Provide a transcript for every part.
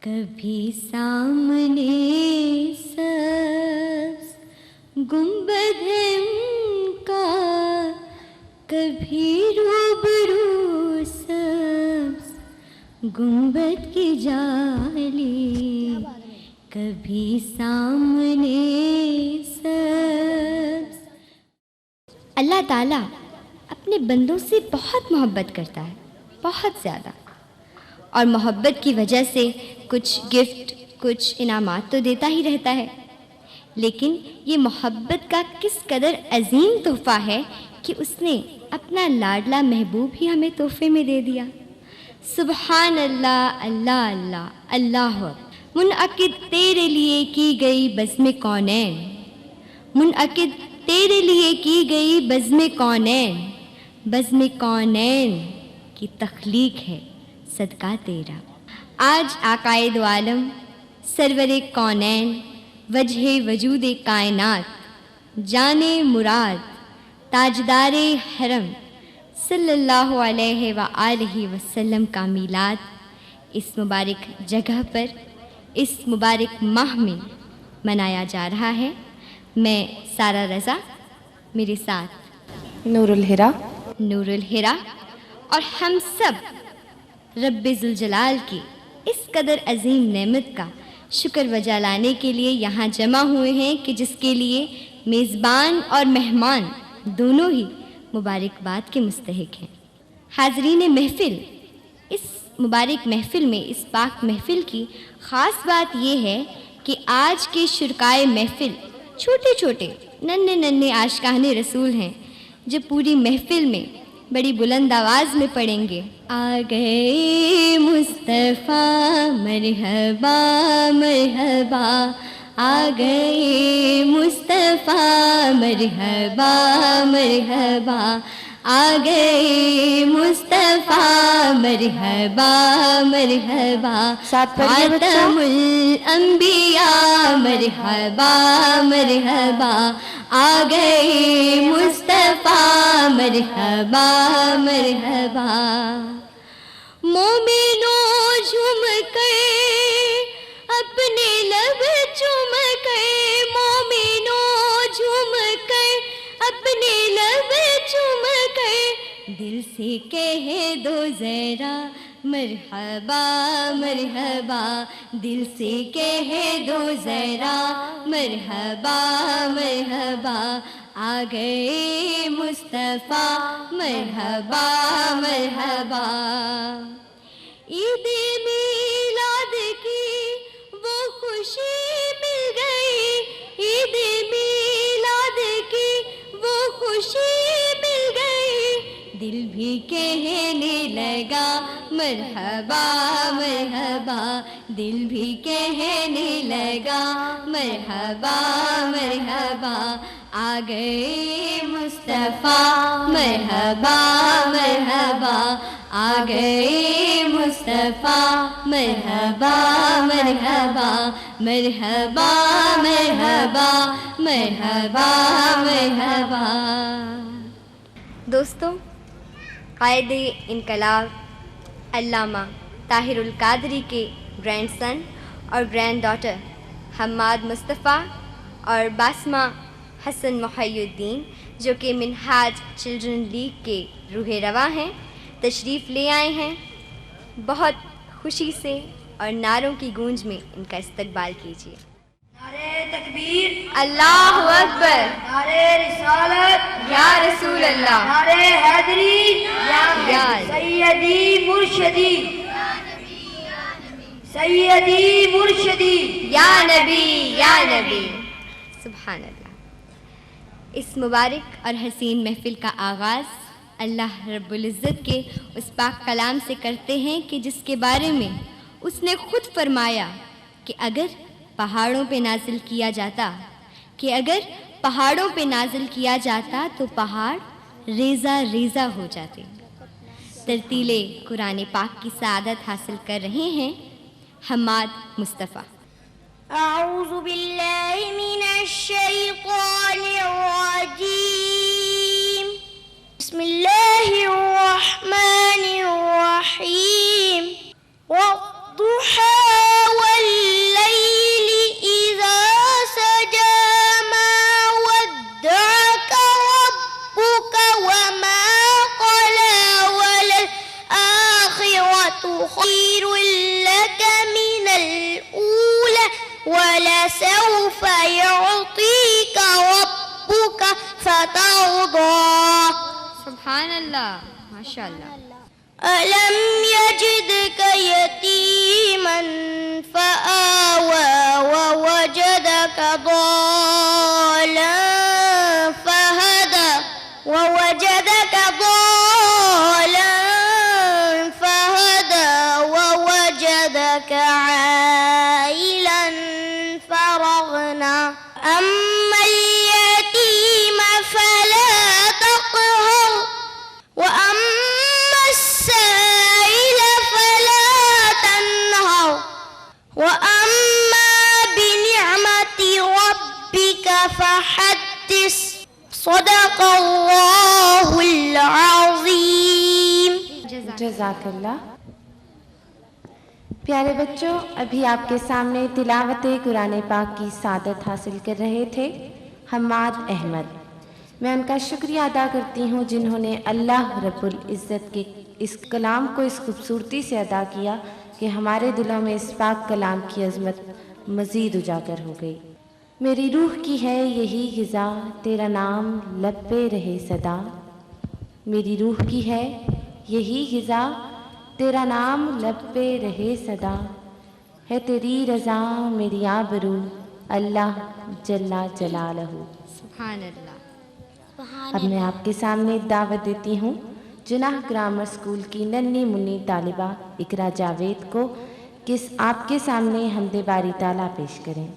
کبھی سامنے سبز گنبد ہے ان کا، کبھی روبرو سبز گنبد کی جالی، کبھی سامنے سبز۔ اللہ تعالیٰ اپنے بندوں سے بہت محبت کرتا ہے، بہت زیادہ، اور محبت کی وجہ سے کچھ گفٹ، کچھ انعامات تو دیتا ہی رہتا ہے، لیکن یہ محبت کا کس قدر عظیم تحفہ ہے کہ اس نے اپنا لاڈلا محبوب ہی ہمیں تحفے میں دے دیا۔ سبحان اللہ، اللہ اللہ، اللہ منعقد تیرے لیے کی گئی بزم کونین، منعقد تیرے لیے کی گئی بزم کونین، بزم کونین کی تخلیق ہے صدقہ تیرا۔ آج آقائے دو عالم، سرور کونین، وجہ وجود کائنات، جان مراد، تاجدار حرم صلی اللہ علیہ وآلہ وسلم کا میلاد اس مبارک جگہ پر، اس مبارک ماہ میں منایا جا رہا ہے۔ میں سارہ رضا، میرے ساتھ نور الہرا، نور الہرا، اور ہم سب رب ذوالجلال کی اس قدر عظیم نعمت کا شکر وجہ لانے کے لیے یہاں جمع ہوئے ہیں کہ جس کے لیے میزبان اور مہمان دونوں ہی مبارکباد کے مستحق ہیں۔ حاضرین محفل، اس مبارک محفل میں، اس پاک محفل کی خاص بات یہ ہے کہ آج کے شرکائے محفل چھوٹے چھوٹے ننھے ننھے عاشقان رسول ہیں جو پوری محفل میں بڑی بلند آواز میں پڑھیں گے، آ گئے مصطفیٰ مرحبا مرحبا، آ گئے مصطفیٰ مرحبا مرحبا، آ گئے مصطفیٰ مرحبا مرحبا، خاتم الانبیاء مرحبا مرحبا، آ گئے مصطفیٰ مرحبا مرحبا۔ مومنوں جھوم کر اپنے لب چوم کر، مومنوں جھوم کر اپنے لب چوم کر، دل سے کہہ دو ذرا مرحبا مرحبا، دل سے کہہ دو ذرا مرحبا مرحبا، آ گئے مصطفیٰ مرحبا مرحبا۔ عید میلاد کی وہ خوشی مل گئی، عید میلاد کی وہ خوشی مل گئی، دل بھی کہنے لگا مرحبا مرحبا، دل بھی کہنے لگا مرحبا مرحبا، آ گئے مصطفیٰ مرحبا مرحبا، آ گئے مصطفیٰ مرحبا مرحبا، مرحبا مرحبا مرحبا مرحبا۔ دوستوں، قائد انقلاب علامہ طاہر القادری کے گرینڈ سن اور گرینڈ ڈاٹر حماد مصطفیٰ اور باسمہ حسن محی الدین، جو کہ منہاج چلڈرن لیگ کے روح رواں ہیں، تشریف لے آئے ہیں۔ بہت خوشی سے اور نعروں کی گونج میں ان کا استقبال کیجیے۔ نعرہ تکبیر، اللہ اکبر، نعرہ رسالت، یا رسول اللہ، نعرہ حیدری، یا سیدی مرشدی، سیدی مرشدی، یا نبی یا نبی۔ سبحان اللہ۔ اس مبارک اور حسین محفل کا آغاز اللہ رب العزت کے اس پاک کلام سے کرتے ہیں کہ جس کے بارے میں اس نے خود فرمایا کہ اگر پہاڑوں پہ نازل کیا جاتا، کہ اگر پہاڑوں پہ نازل کیا جاتا تو پہاڑ ریزہ ریزہ ہو جاتے۔ ترتیل قرآن پاک کی سعادت حاصل کر رہے ہیں حماد مصطفیٰ۔ اعوذ باللہ من الشیطان الرجیم، بسم اللہ الرحمن الرحیم، والضحى ولسوف يعطيك ربك فترضى. سبحان اللہ، ماشاء اللہ. ألم يجدك يتيما فآوى ووجدك ضالا فهدى ووجدك ضالا فهدى ووجدك عائلا فأغنى. أما اليتيم فلا تقهر وأما السائل فلا تنهر وأما بنعمة ربك فحدث. صدق اللہ العظیم. جزاک اللہ. پیارے بچوں، ابھی آپ کے سامنے تلاوت قرآن پاک کی سعادت حاصل کر رہے تھے حماد احمد. میں ان کا شکریہ ادا کرتی ہوں جنہوں نے اللہ رب العزت کے اس کلام کو اس خوبصورتی سے ادا کیا کہ ہمارے دلوں میں اس پاک کلام کی عظمت مزید اجاگر ہو گئی. میری روح کی ہے یہی غذا، تیرا نام لب پہ رہے صدا. میری روح کی ہے یہی غذا، تیرا نام لب پہ رہے صدا. ہے تیری رضا میری آبرو، اللہ جل جلالہ. سبحان اللہ. اب میں آپ کے سامنے دعوت دیتی ہوں جناح گرامر اسکول کی ننھی منی طالبہ اقرا جاوید کو کہ آپ کے سامنے حمد باری تعالیٰ پیش کریں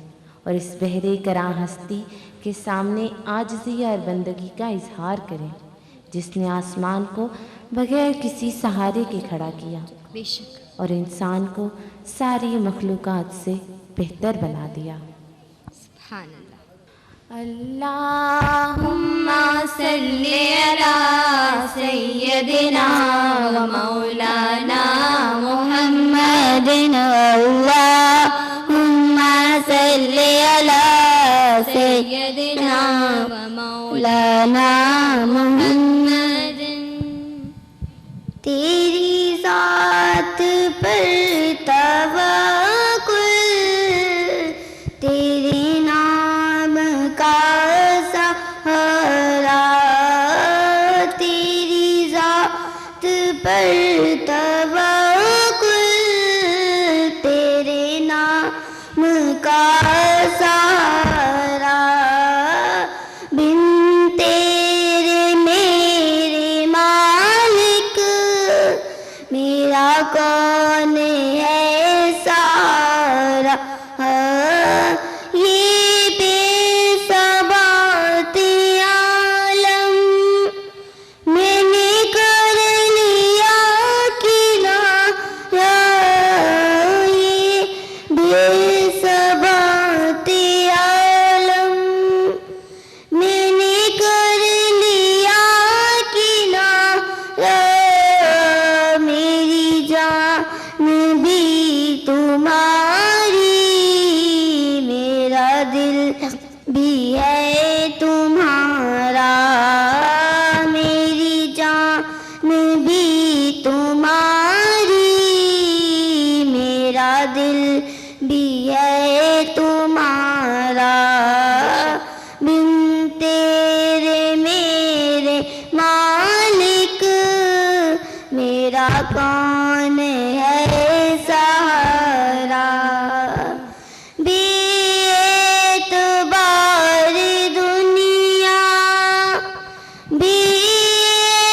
اور اس بحر کراں ہستی کے سامنے عاجزی اور بندگی کا اظہار کریں جس نے آسمان کو بغیر کسی سہارے کے کھڑا کیا بے شک. اور انسان کو ساری مخلوقات سے بہتر بنا دیا. سبحان اللہ. اللہم صلی علی سیدنا و مولانا محمد. اللہم صلی علی سیدنا و مولانا محمد. تیری ذات پر توکل، تیرے نام کا سہارا، تیری ذات پر توکل، تیرے نام کا سہارا. بن تیرے میرے مالک میرا کون ہے سارا. یہ بے ثبات عالم میں نے کر لیا کنارہ. یہ بے ثبات عالم میں نے کر لیا کنارہ. میری جان بھی تمہاری، میرا دل بھی ہے تمہارا. میری جان بھی تمہاری، میرا دل بھی ہے تمہارا. بن تیرے میرے مالک میرا کون ہے سہارا. بے اعتبار دنیا، بے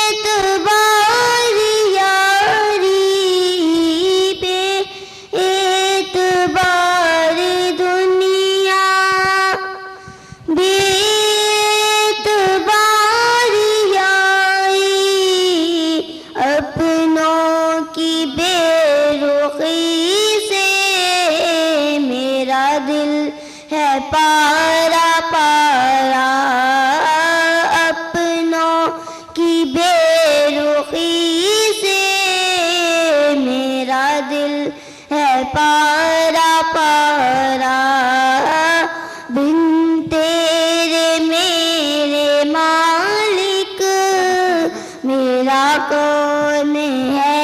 اعتبار یاری، بے اعتبار دنیا، بے اعتبار یاری، اپنوں کی بے رخی سے میرا دل ہے پارا پارا. اپنوں کی بے رخی سے میرا دل ہے پارا پارا. بن تیرے میرے مالک میرا کون ہے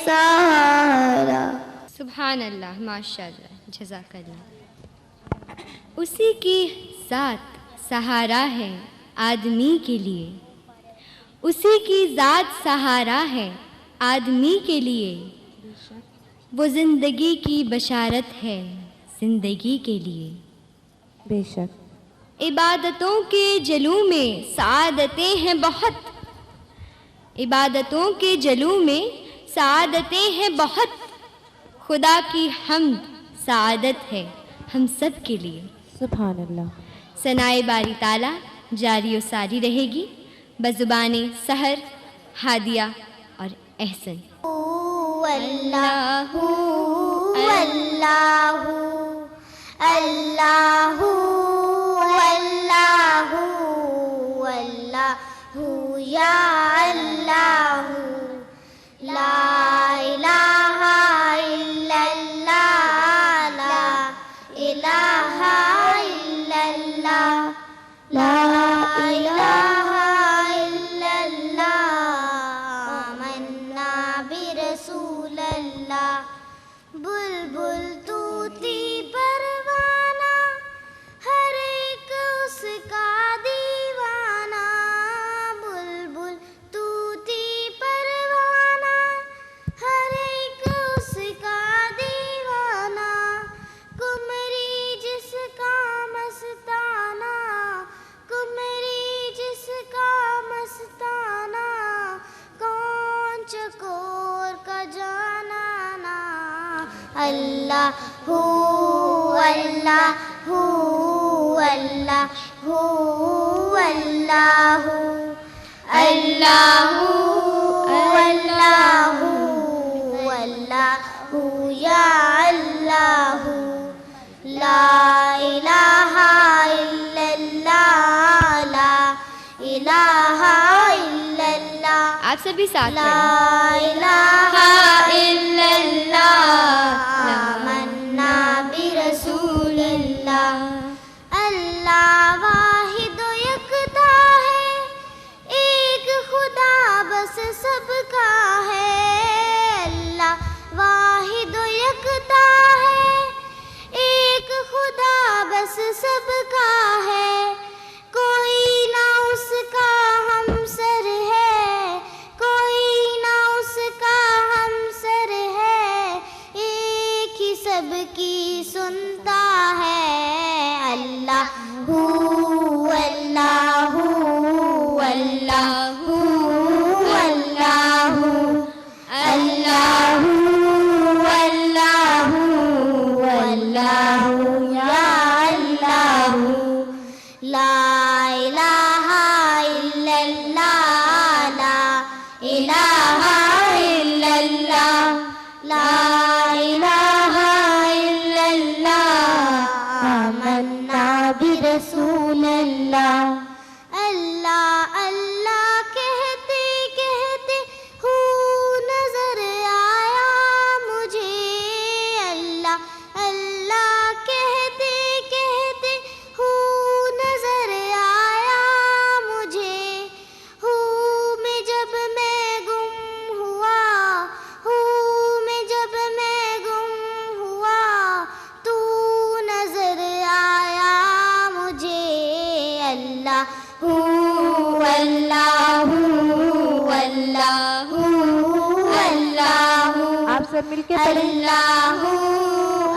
سہارا. سبحان اللہ. ماشاء اللہ. جزاک اللہ. اسی کی ذات سہارا ہے آدمی کے لیے، اسی کی ذات سہارا ہے آدمی کے لیے، وہ زندگی کی بشارت ہے زندگی کے لیے۔ بے شک عبادتوں کے جلو میں سعادتیں ہیں بہت، عبادتوں کے جلو میں سعادتیں ہیں بہت، خدا کی حمد سعادت ہے ہم سب کے لیے۔ سبحان اللہ۔ ثنائے باری تعالیٰ جاری و ساری رہے گی بزبان سحر، ہادیہ اور احسن۔ اللہ اللہ اللہ اللہ اللہ یا اللہ، لا الہ الا اللہ، لا الہ الا اللہ، لا الہ الا اللہ، آمنا برسول اللہ، بلبل طوطی پروانہ، ہر ایک اس کا دیوانہ، بلبل طوطی پروانہ، ہر ایک اس کا دیوانہ، کمری جس کا مستانہ، کمری جس کا مستانہ، کون چکور کا جانانا، اللہ ہو اللہ ہو اللہ ہو اللہ ہو اللہ ہو اللہ ہو اللہ ہو یا اللہ ہو، لا الہ الا اللہ، لا الہ الا اللہ، آپ سبھی ساتھ لا پڑھیں۔ الہ الا اللہ، آمنا برسول اللہ، اللہ واحد و یکتا ہے، ایک خدا بس سب کا ہے، اللہ واحد و یکتا ہے، ایک خدا بس سب کا ہے، کوئی نہ اس کا ہمسر ہے، کوئی نہ اس کا ہمسر ہے، ایک ہی سب کی سنتا ہے، اللہ ہو اللہ ہو اللہ ہو اللہ ہو اللہ ہو اللہ ہو اللہ ہو یا اللہ ہو، لا الہ الا اللہ، لا الہ الا اللہ، لا الہ الا اللہ، آمنا برسول اللہ، اللہ اللہ کہتے کہتے ہوں نظر آیا مجھے، اللہ اللہ کہتے کہتے ہوں نظر آیا مجھے، ہوں میں جب میں گم ہوا، ہوں میں جب میں گم ہوا، تو نظر آیا مجھے، اللہ ہو اللہ ہو اللہ ہو اللہ ہو، آپ سب مل کے پڑھیں۔ اللہ ہو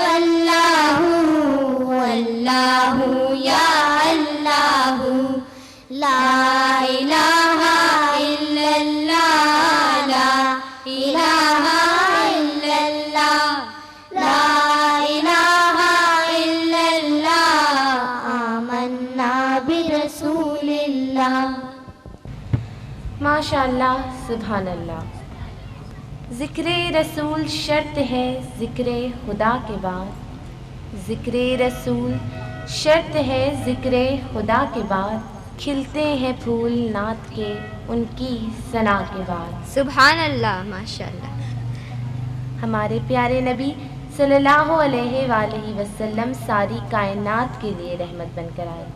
اللہ ہو اللہ ہو یا اللہ ہو، لا الہ الا اللہ، لا الہ الا اللہ، لا الہ الا اللہ، آمنا برسول اللہ۔ ماشاء اللہ، سبحان اللہ۔ ذکر رسول شرط ہے ذکر خدا کے بعد، ذکر رسول شرط ہے ذکر خدا کے بعد، کھلتے ہیں پھول نعت کے ان کی ثنا کے بعد۔ سبحان اللہ، ماشاء اللہ۔ ہمارے پیارے نبی صلی اللہ علیہ وآلہ وسلم ساری کائنات کے لیے رحمت بن کر آئے۔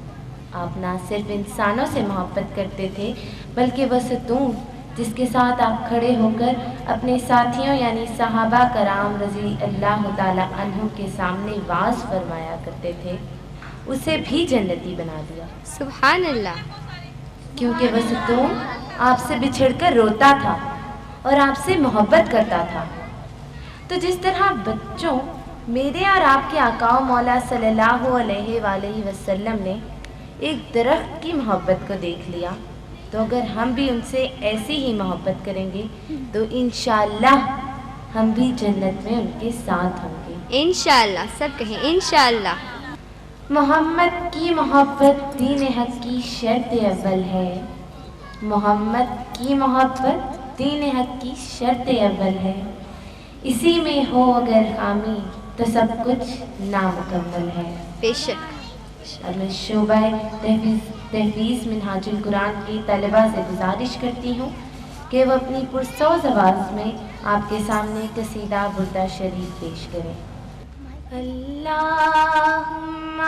آپ نہ صرف انسانوں سے محبت کرتے تھے بلکہ وہ ستون جس کے ساتھ آپ کھڑے ہو کر اپنے ساتھیوں یعنی صحابہ کرام رضی اللہ تعالی عنہم کے سامنے واز فرمایا کرتے تھے، اسے بھی جنتی بنا دیا، سبحان اللہ۔ کیونکہ وہ ستون آپ سے بچھڑ کر روتا تھا اور آپ سے محبت کرتا تھا۔ تو جس طرح بچوں میرے اور آپ کے آقا و مولا صلی اللہ علیہ وآلہ وسلم نے ایک درخت کی محبت کو دیکھ لیا، تو اگر ہم بھی ان سے ایسی ہی محبت کریں گے تو انشاءاللہ ہم بھی جنت میں ان کے ساتھ ہوں گے انشاءاللہ، سب کہیں انشاءاللہ۔ محمد کی محبت دین حق کی شرط اول ہے، محمد کی محبت دین حق کی شرط اول ہے، اسی میں ہو اگر خامی تو سب کچھ نامکمل ہے۔ بے شک۔ اور میں شعبہ تحفیظ منہاج القرآن کی طلبہ سے گزارش کرتی ہوں کہ وہ اپنی پرسوز آواز میں آپ کے سامنے قصیدہ بردہ شریف پیش کریں۔ اللہم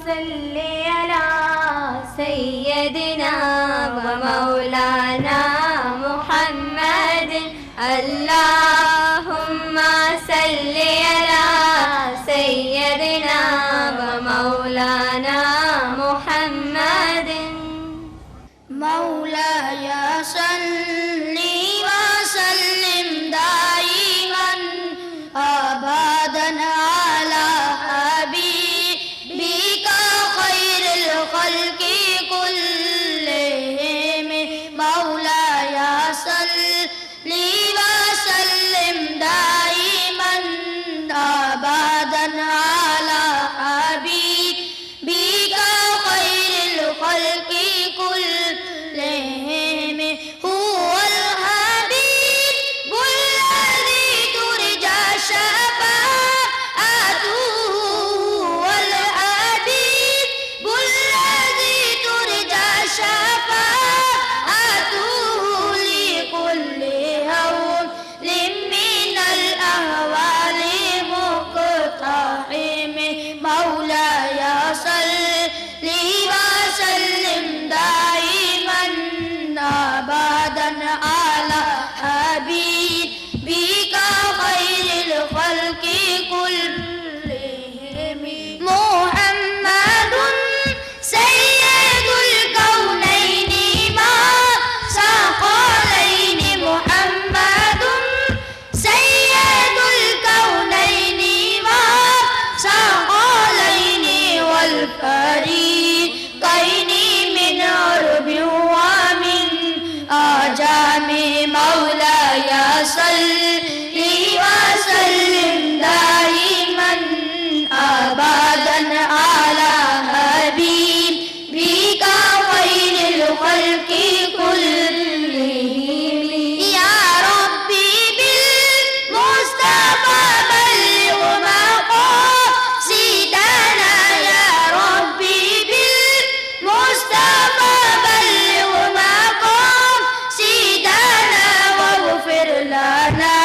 صلی علی سیدنا و مولانا محمد، اللہم صلی علی سیدنا و مولانا محمد۔ مولاي صل وسلم دائما أبدا على حبيبك خير الخلق كلهم، مولاي صل وسلم دائما أبدا على حبيبك خير الخلق كلهم، هو الحبيب الذي ترجى شفاعته، هو الحبيب الذي ترجى شفاعته لكل هول من الأهوال مقتحم، مولاي صل وسلم دائما أبدا على حبيبك خير الخلق كلهم، محمد سيد الكونين ما ثقلين، محمد سيد الكونين ما ثقلين والفريقين من عرب ومن أعجم، مولاي صل وسلم دائما أبدا على حبيبك خير الخلق كلهم، يا ربي بالمصطفى بلغ مقاصدنا، يا ربي بالمصطفى بلغ مقاصدنا، واغفر لنا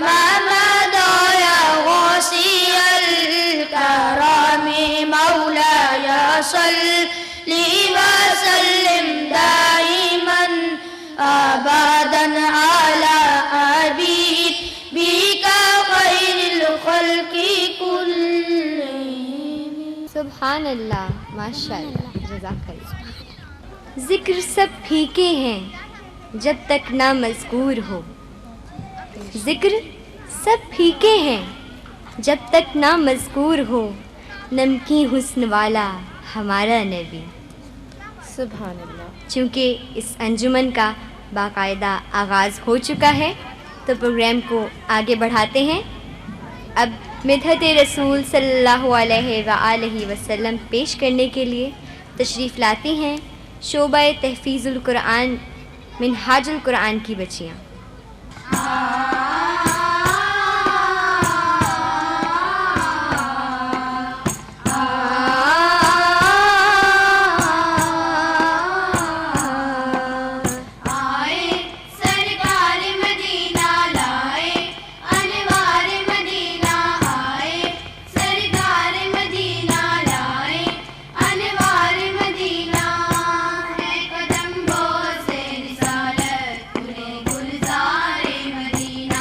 ما مضى يا غاصي الكرم، مولاي صل وسلم دائما أبدا على حبيبك خير الخلق كلهم۔ سبحان اللہ، ماشاء اللہ، جزاک اللہ۔ ذکر سب پھیکے ہیں جب تک نہ مذکور ہو، ذکر سب پھیکے ہیں جب تک نہ مذکور ہو، نمکی حسن والا ہمارا نبی۔ سبحان اللہ۔ چونکہ اس انجمن کا باقاعدہ آغاز ہو چکا ہے تو پروگرام کو آگے بڑھاتے ہیں۔ اب مدحت رسول صلی اللہ علیہ وآلہ وسلم پیش کرنے کے لیے تشریف لاتی ہیں شعبہ تحفیظ القرآن منہاج القرآن کی بچیاں۔ قدم بوسے رسالت، گلزار مدینہ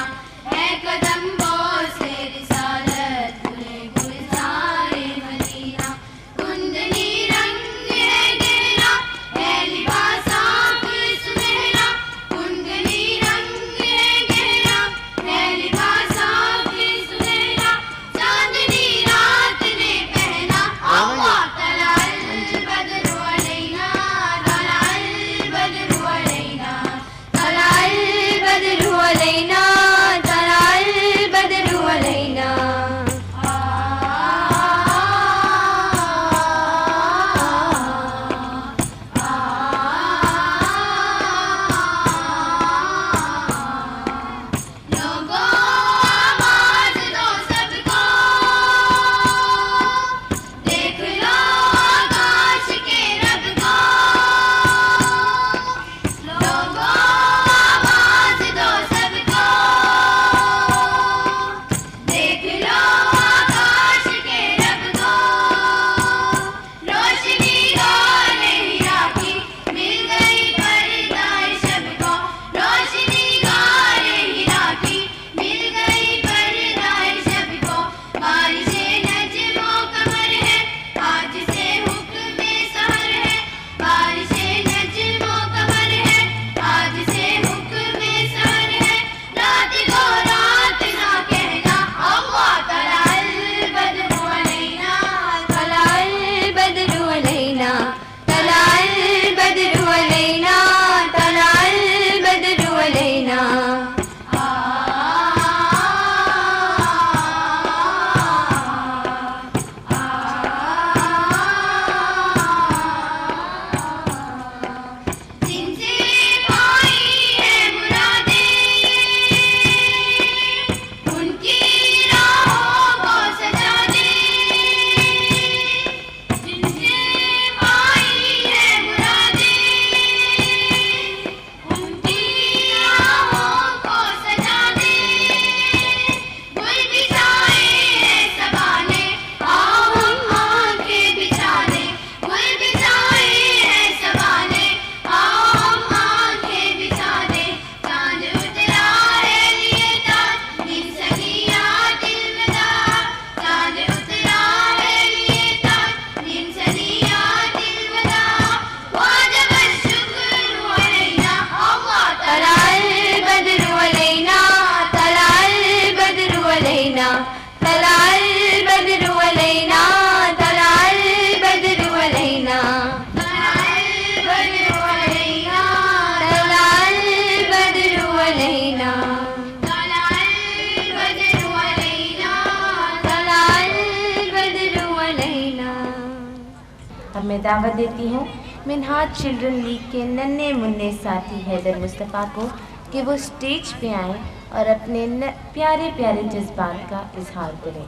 اب میں دعوت دیتی ہوں منہاج چلڈرن لیگ کے ننھے منھے ساتھی حیدر مصطفیٰ کو کہ وہ اسٹیج پہ آئیں اور اپنے پیارے پیارے جذبات کا اظہار کریں۔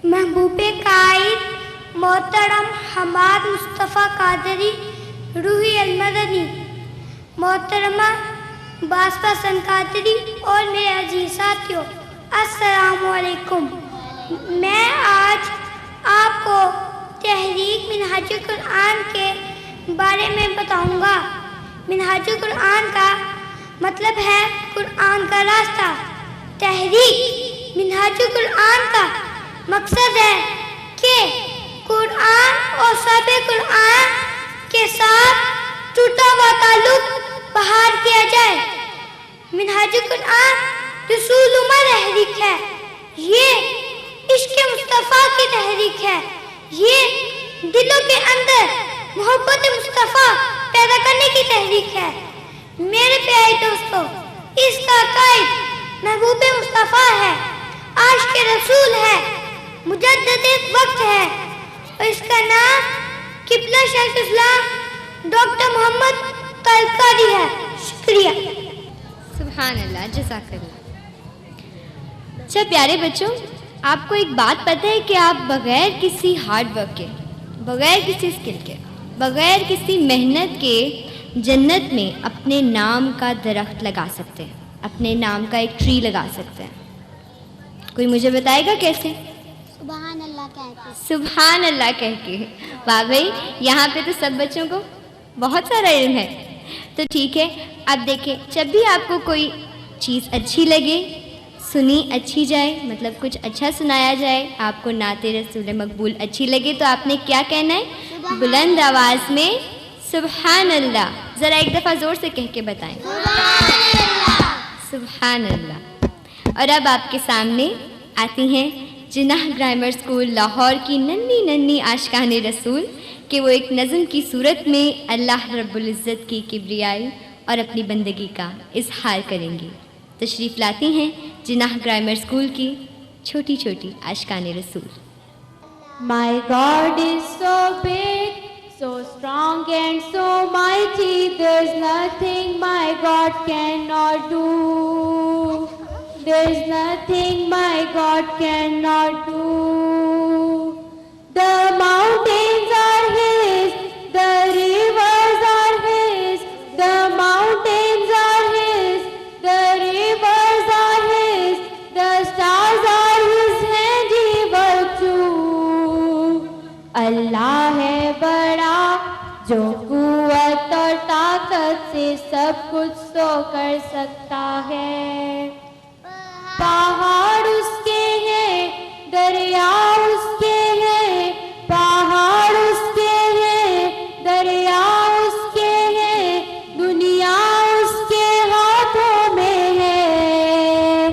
محبوب قائد محترم حماد مصطفیٰ قادری روحی المدنی، محترمہ باسطہ حسن قادری اور میرے عزیز ساتھیوں، السلام علیکم۔ میں آج آپ کو تحریک منہاج القرآن کے بارے میں بتاؤں گا۔ منہاج القرآن کا مطلب ہے قرآن کا راستہ۔ تحریک منہاج القرآن کا مقصد ہے کہ قرآن اور صاحب قرآن کے ساتھ ٹوٹا ہوا تعلق بحال کیا جائے۔ منہاج القرآن رسول تحریک ہے، یہ عشق مصطفیٰ کی تحریک ہے، یہ دلوں کے اندر محبت مصطفیٰ پیدا کرنے کی تحریک ہے۔ میرے پیارے دوستو، اس کا قائد محبوب مصطفیٰ ہے، عاشق رسول ہے، مجدد وقت ہے، اور اس کا نام قبلہ شیخ اسلام ڈاکٹر محمد قاری ہے۔ شکریہ۔ سبحان اللہ، جزاک اللہ۔ اچھا پیارے بچوں، آپ کو ایک بات پتہ ہے کہ آپ بغیر کسی ہارڈ ورک کے، بغیر کسی اسکل کے، بغیر کسی محنت کے جنت میں اپنے نام کا درخت لگا سکتے ہیں، اپنے نام کا ایک ٹری لگا سکتے ہیں۔ کوئی مجھے بتائے گا کیسے؟ سبحان اللہ کہہ کے۔ سبحان اللہ کہہ کے۔ واہ بھائی، یہاں پہ تو سب بچوں کو بہت سارا علم ہے۔ تو ٹھیک ہے، اب دیکھیں، جب بھی آپ کو کوئی چیز اچھی لگے، سنی اچھی جائے، مطلب کچھ اچھا سنایا جائے، آپ کو نعت رسول مقبول اچھی لگے، تو آپ نے کیا کہنا ہے؟ بلند آواز میں سبحان اللہ۔ ذرا ایک دفعہ زور سے کہہ کے بتائیں، سبحان اللہ۔ اور اب آپ کے سامنے آتی ہیں جناح گرامر اسکول لاہور کی ننھی ننھی عاشقان رسول، کہ وہ ایک نظم کی صورت میں اللہ رب العزت کی کبریائی اور اپنی بندگی کا اظہار کریں گی۔ تشریف لاتی ہیں جناح گرامر اسکول کی چھوٹی چھوٹی عاشقان رسول۔ My God is so big, so strong and so mighty, there's nothing my God cannot do. There's nothing my God cannot do. The mountains are His, the rivers are His, the mountains are His, the rivers are His, the stars are His handiwork too. اللہ ہے بڑا جو قوت اور طاقت سے سب کچھ تو کر سکتا ہے۔ پہاڑ اس کے ہیں، دریا اس کے ہیں، پہاڑ اس کے ہیں، دریا اس کے ہیں، دنیا اس کے ہاتھوں میں ہے۔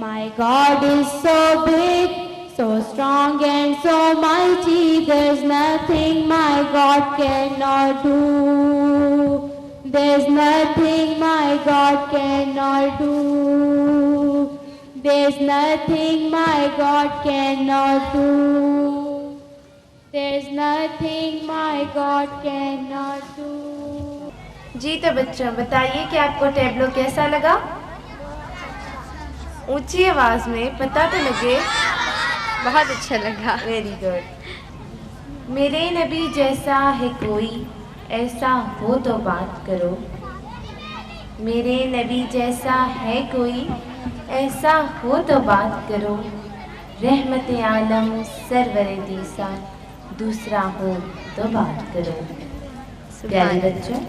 My God is so big, so strong and so mighty, there's nothing my God cannot do. There's nothing my God cannot do. There's nothing my God cannot do. There's nothing my God cannot do. جی تو بچوں بتائیے کہ آپ کو tableau کیسا لگا؟ اونچی آواز میں پتہ تو لگے؟ بہت اچھا لگا۔ Very good. میرے نبی جیسا ہے کوئی، ایسا ہو تو بات کرو۔ میرے نبی جیسا ہے کوئی، ایسا ہو تو بات کرو۔ رحمت عالم سرور دیسا، دوسرا ہو تو بات کرو۔ پیارے بچوں،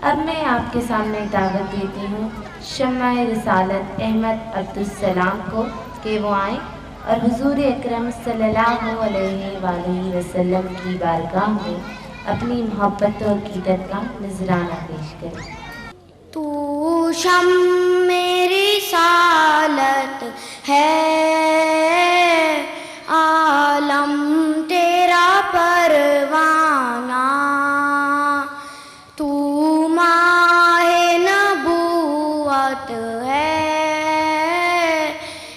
اب میں آپ کے سامنے دعوت دیتی ہوں شمع رسالت احمد عبدالسلام کو کہ وہ آئیں اور حضور اکرم صلی اللہ علیہ وآلہ وسلم کی بارگاہ میں اپنی محبت و عقیدت کا نذرانہ پیش کریں۔ تو شمع رسالت ہے، عالم تیرا پروانہ، تو ماہ نبوت ہے،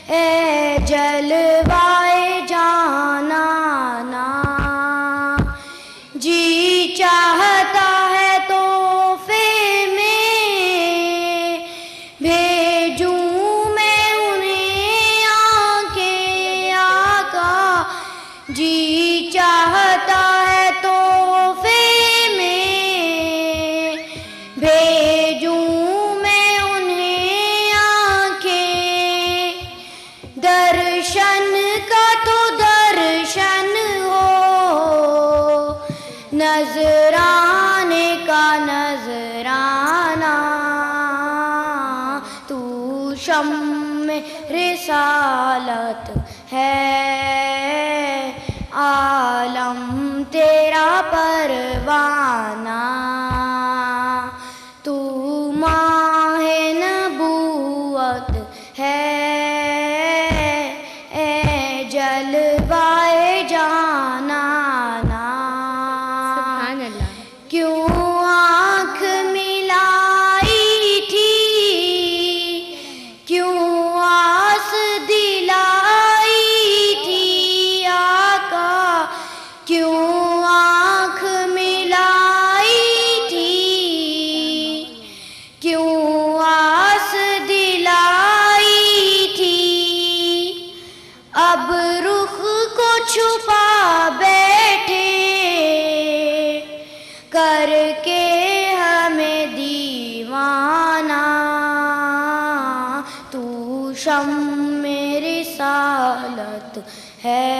اے جلوائے جانانا، جی چاہتا ہے تحفے میں بھیجوں میں انہیں آنکھیں، درشن کا تو درشن ہو، نذرانے کا نذرانہ، تو شمع رسالت ہے، عالم تیرا پروانہ، تو ماہ نبوت ہے، اے جلوائے جانانا۔ سبحان اللہ۔ کیوں آنکھ ملائی تھی، کیوں آس دلائی تھی آقا، کیوں آنکھ ملائی تھی، کیوں آس دلائی تھی، اب رخ کو چھپا بیٹھے کر کے ہمیں دیوانہ، تو شمع رسالت ہے،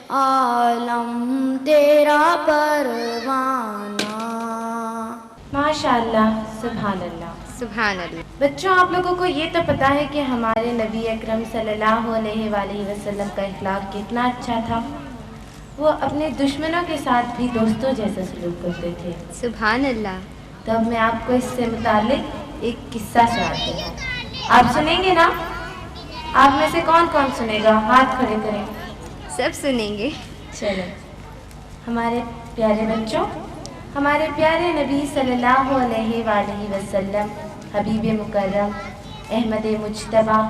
عالم تیرا پروانہ۔ ماشاءاللہ، سبحان اللہ۔ سبحان اللہ۔ بچوں، آپ لوگوں کو یہ تو پتا ہے کہ ہمارے نبی اکرم صلی اللہ علیہ وآلہ وسلم کا اخلاق کتنا اچھا تھا۔ وہ اپنے دشمنوں کے ساتھ بھی دوستوں جیسا سلوک کرتے تھے۔ سبحان اللہ۔ تو اب میں آپ کو اس سے متعلق ایک قصہ سناتی ہوں، آپ سنیں گے نا؟ آپ میں سے کون کون سنے گا؟ ہاتھ کھڑے کریں۔ سب سنیں گے۔ چلیں، ہمارے پیارے بچوں، ہمارے پیارے نبی صلی اللہ علیہ وآلہ وسلم، حبیب مکرم، احمد مجتبیٰ،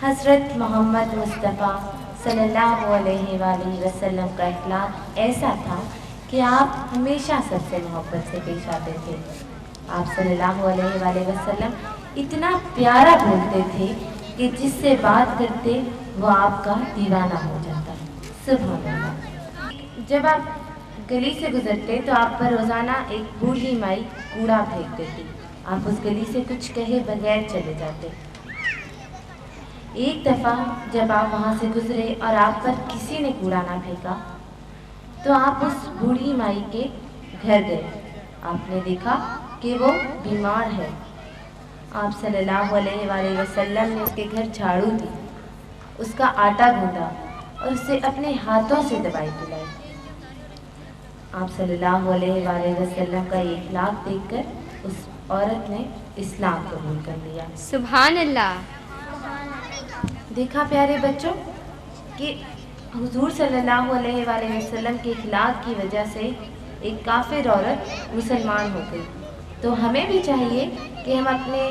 حضرت محمد مصطفیٰ صلی اللہ علیہ وآلہ وسلم کا اخلاق ایسا تھا کہ آپ ہمیشہ سب سے محبت سے پیش آتے تھے۔ آپ صلی اللہ علیہ وآلہ وسلم اتنا پیارا بولتے تھے کہ جس سے بات کرتے وہ آپ کا دیوانہ ہو جاتا۔ سبحان اللہ۔ جب آپ گلی سے گزرتے تو آپ پر روزانہ ایک بوڑھی مائی کوڑا پھینک دیتی، آپ اس گلی سے کچھ کہے بغیر چلے جاتے۔ ایک دفعہ جب آپ وہاں سے گزرے اور آپ پر کسی نے کوڑا نہ پھینکا تو آپ اس بوڑھی مائی کے گھر گئے۔ آپ نے دیکھا کہ وہ بیمار ہے۔ آپ صلی اللہ علیہ وآلہ وسلم نے اس کے گھر جھاڑو دی، اس کا آٹا گوندھا اور اسے اپنے ہاتھوں سے دوائی پلائی۔ آپ صلی اللہ علیہ وآلہ وسلم کا یہ اخلاق دیکھ کر اس عورت نے اسلام قبول کر لیا۔ سبحان اللہ۔ دیکھا پیارے بچوں کہ حضور صلی اللہ علیہ وآلہ وسلم کے اخلاق کی وجہ سے ایک کافر عورت مسلمان ہو گئی۔ تو ہمیں بھی چاہیے کہ ہم اپنے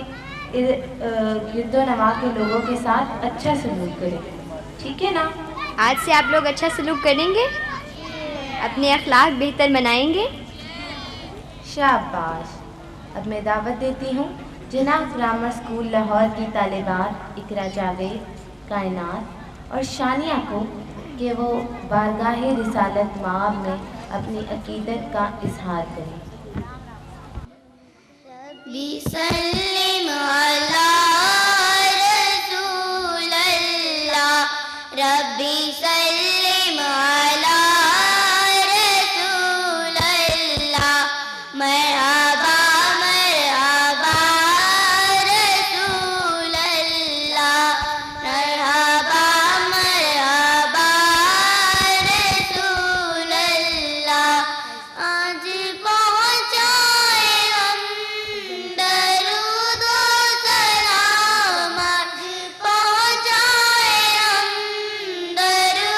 گرد و نواح کے لوگوں کے ساتھ اچھا سلوک کریں، ٹھیک ہے نا؟ آج سے آپ لوگ اچھا سلوک کریں گے، اپنے اخلاق بہتر بنائیں گے۔ شاباش۔ اب میں دعوت دیتی ہوں جناب گرامر اسکول لاہور کی طالبات اقرا جاوید، کائنات اور شانیہ کو کہ وہ بارگاہ رسالت مآب میں اپنی عقیدت کا اظہار کریں۔ سلم علی رسول اللہ، ربی سلم علی رسول اللہ، مرحبا مرحبا رسول اللہ، مرحبا مرحبا رسول اللہ، آج پہنچائے ہم درود و سلام، آج پہنچائے ہم درود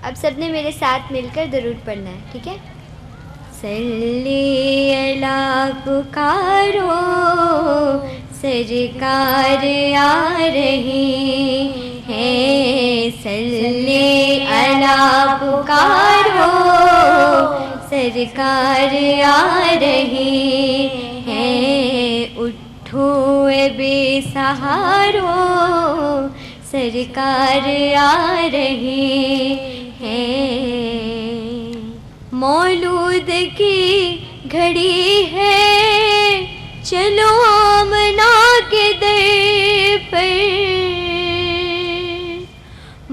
اب سب نے میرے ساتھ مل کر درود پڑھنا ہے، ٹھیک ہے؟ صلی اللہ پکارو سرکار آ رہے ہیں، صلی اللہ پکارو سرکار آ رہے ہیں، اٹھو اے بے سہارو سرکار آ رہے ہیں، مولود کی گھڑی ہے چلو آمنہ کے در پر،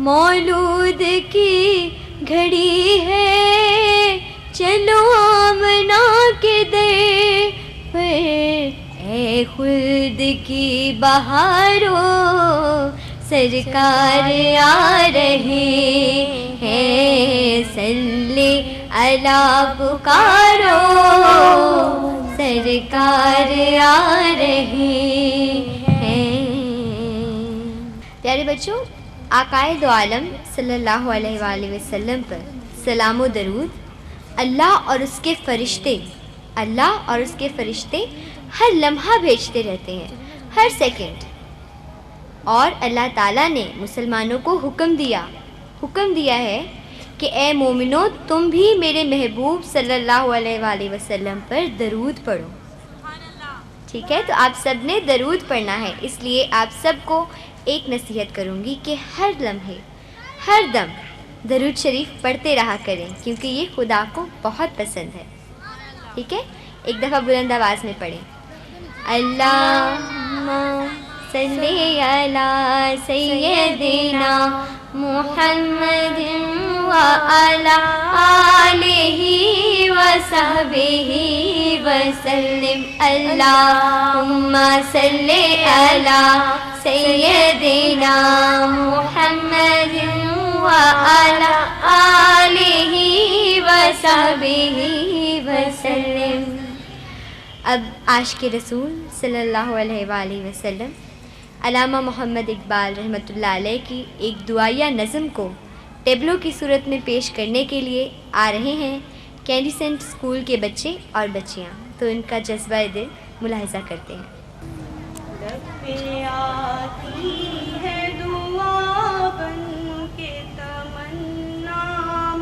مولود کی گھڑی ہے چلو آمنہ کے در پر، اے خلد کی بہارو سرکار آ رہے ہیں، صلی اللہ پکارو سرکار آ رہے ہیں۔ پیارے بچوں، آقائے دو عالم صلی اللہ علیہ وآلہ وسلم پر سلام و درود۔ اللہ اور اس کے فرشتے ہر لمحہ بھیجتے رہتے ہیں، ہر سیکنڈ، اور اللہ تعالیٰ نے مسلمانوں کو حکم دیا ہے کہ اے مومنو تم بھی میرے محبوب صلی اللہ علیہ وآلہ وسلم پر درود پڑھو، ٹھیک ہے؟ تو آپ سب نے درود پڑھنا ہے، اس لیے آپ سب کو ایک نصیحت کروں گی کہ ہر لمحے ہر دم درود شریف پڑھتے رہا کریں، کیونکہ یہ خدا کو بہت پسند ہے، ٹھیک ہے؟ ایک دفعہ بلند آواز میں پڑھیں، اللہم صلی علی سیدنا محمد وعلی آلہ وصحبہ وسلم، اللہم صلی علی سیدنا محمد وعلی آلہ وصحبہ وسلم۔ اب عاشق رسول صلی اللہ علیہ وآلہ وسلم علامہ محمد اقبال رحمۃ اللہ علیہ کی ایک دعائیہ نظم کو ٹیبلو کی صورت میں پیش کرنے کے لیے آ رہے ہیں کینڈی سینٹ اسکول کے بچے اور بچیاں، تو ان کا جذبہ دل ملاحظہ کرتے ہیں۔ لب پہ آتی ہے دعا بن کے تمنا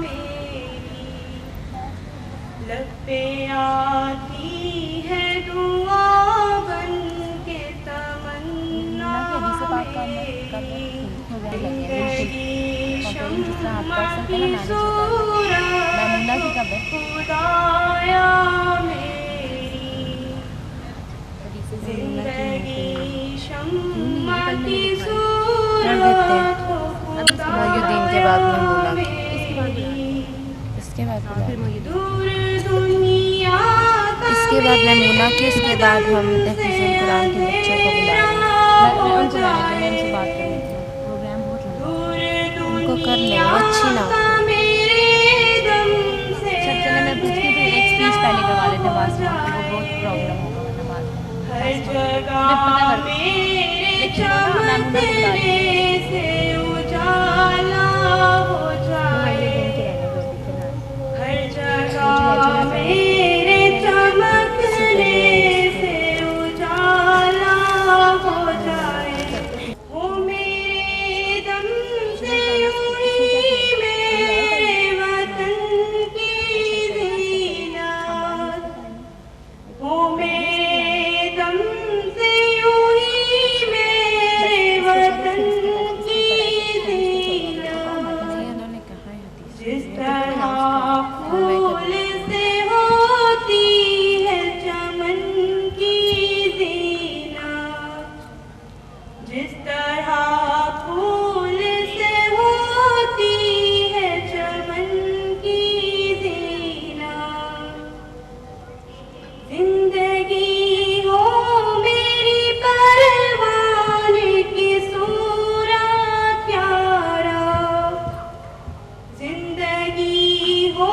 میری، لب پہ آتی ہے دعا بن کے تمنا میری، زندگی شمع کی صورت خدایا میری، زندگی شمع کی صورت محیدین کے بعد میں بولا، اس کے بعد دور دنیا اس کے بعد میں مونا کی، اس کے بعد ہم تحفظ قرآن کے بچوں کو بلائیں گے، ان کو لانے کے میں ان سے بات کرنی تھی، پروگرام بہت لمبا ان کو کر لیں، وہ اچھی نہ ہو۔ سب چلے میں پوچھ کے تو ایک اسپیچ پہلے کروا لیتے ہیں، بعض وہ بہت پرابلم ہوگا ورنہ بعد ہر جگہ میرے چمکنے سے اجالا ہو جائے، ہر جگہ میرے چمکنے سے اجالا ہو جائے، وہ میرے دم سے ہوئی میرے وطن کی زینت، وہ میرے دم سے ہوئی میرے وطن کی زینت، جس طرح پھول سے ہوتی ہے چمن کی زینت، جس طرح پھول سے ہوتی ہے چمن کی زینت، زندگی ہو میری پروان کی صورت پیارا، زندگی ہو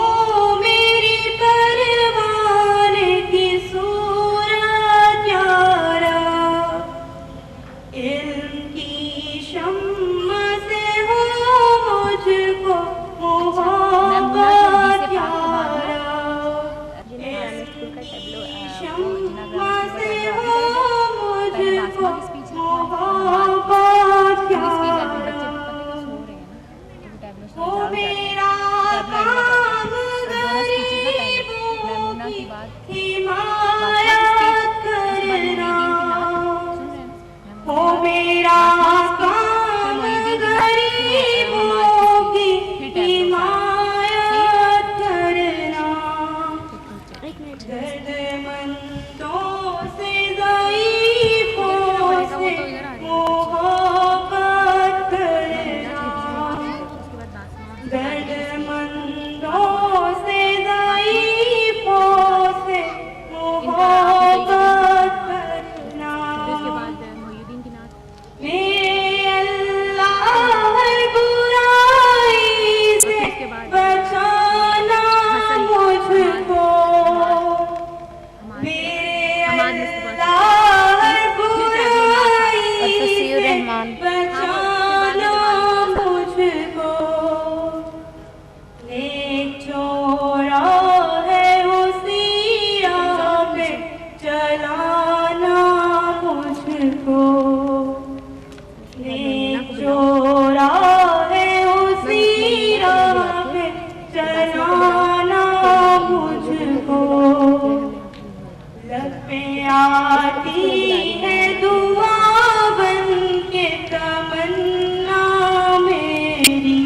آتی ہے دعا بن کے تمنا میری،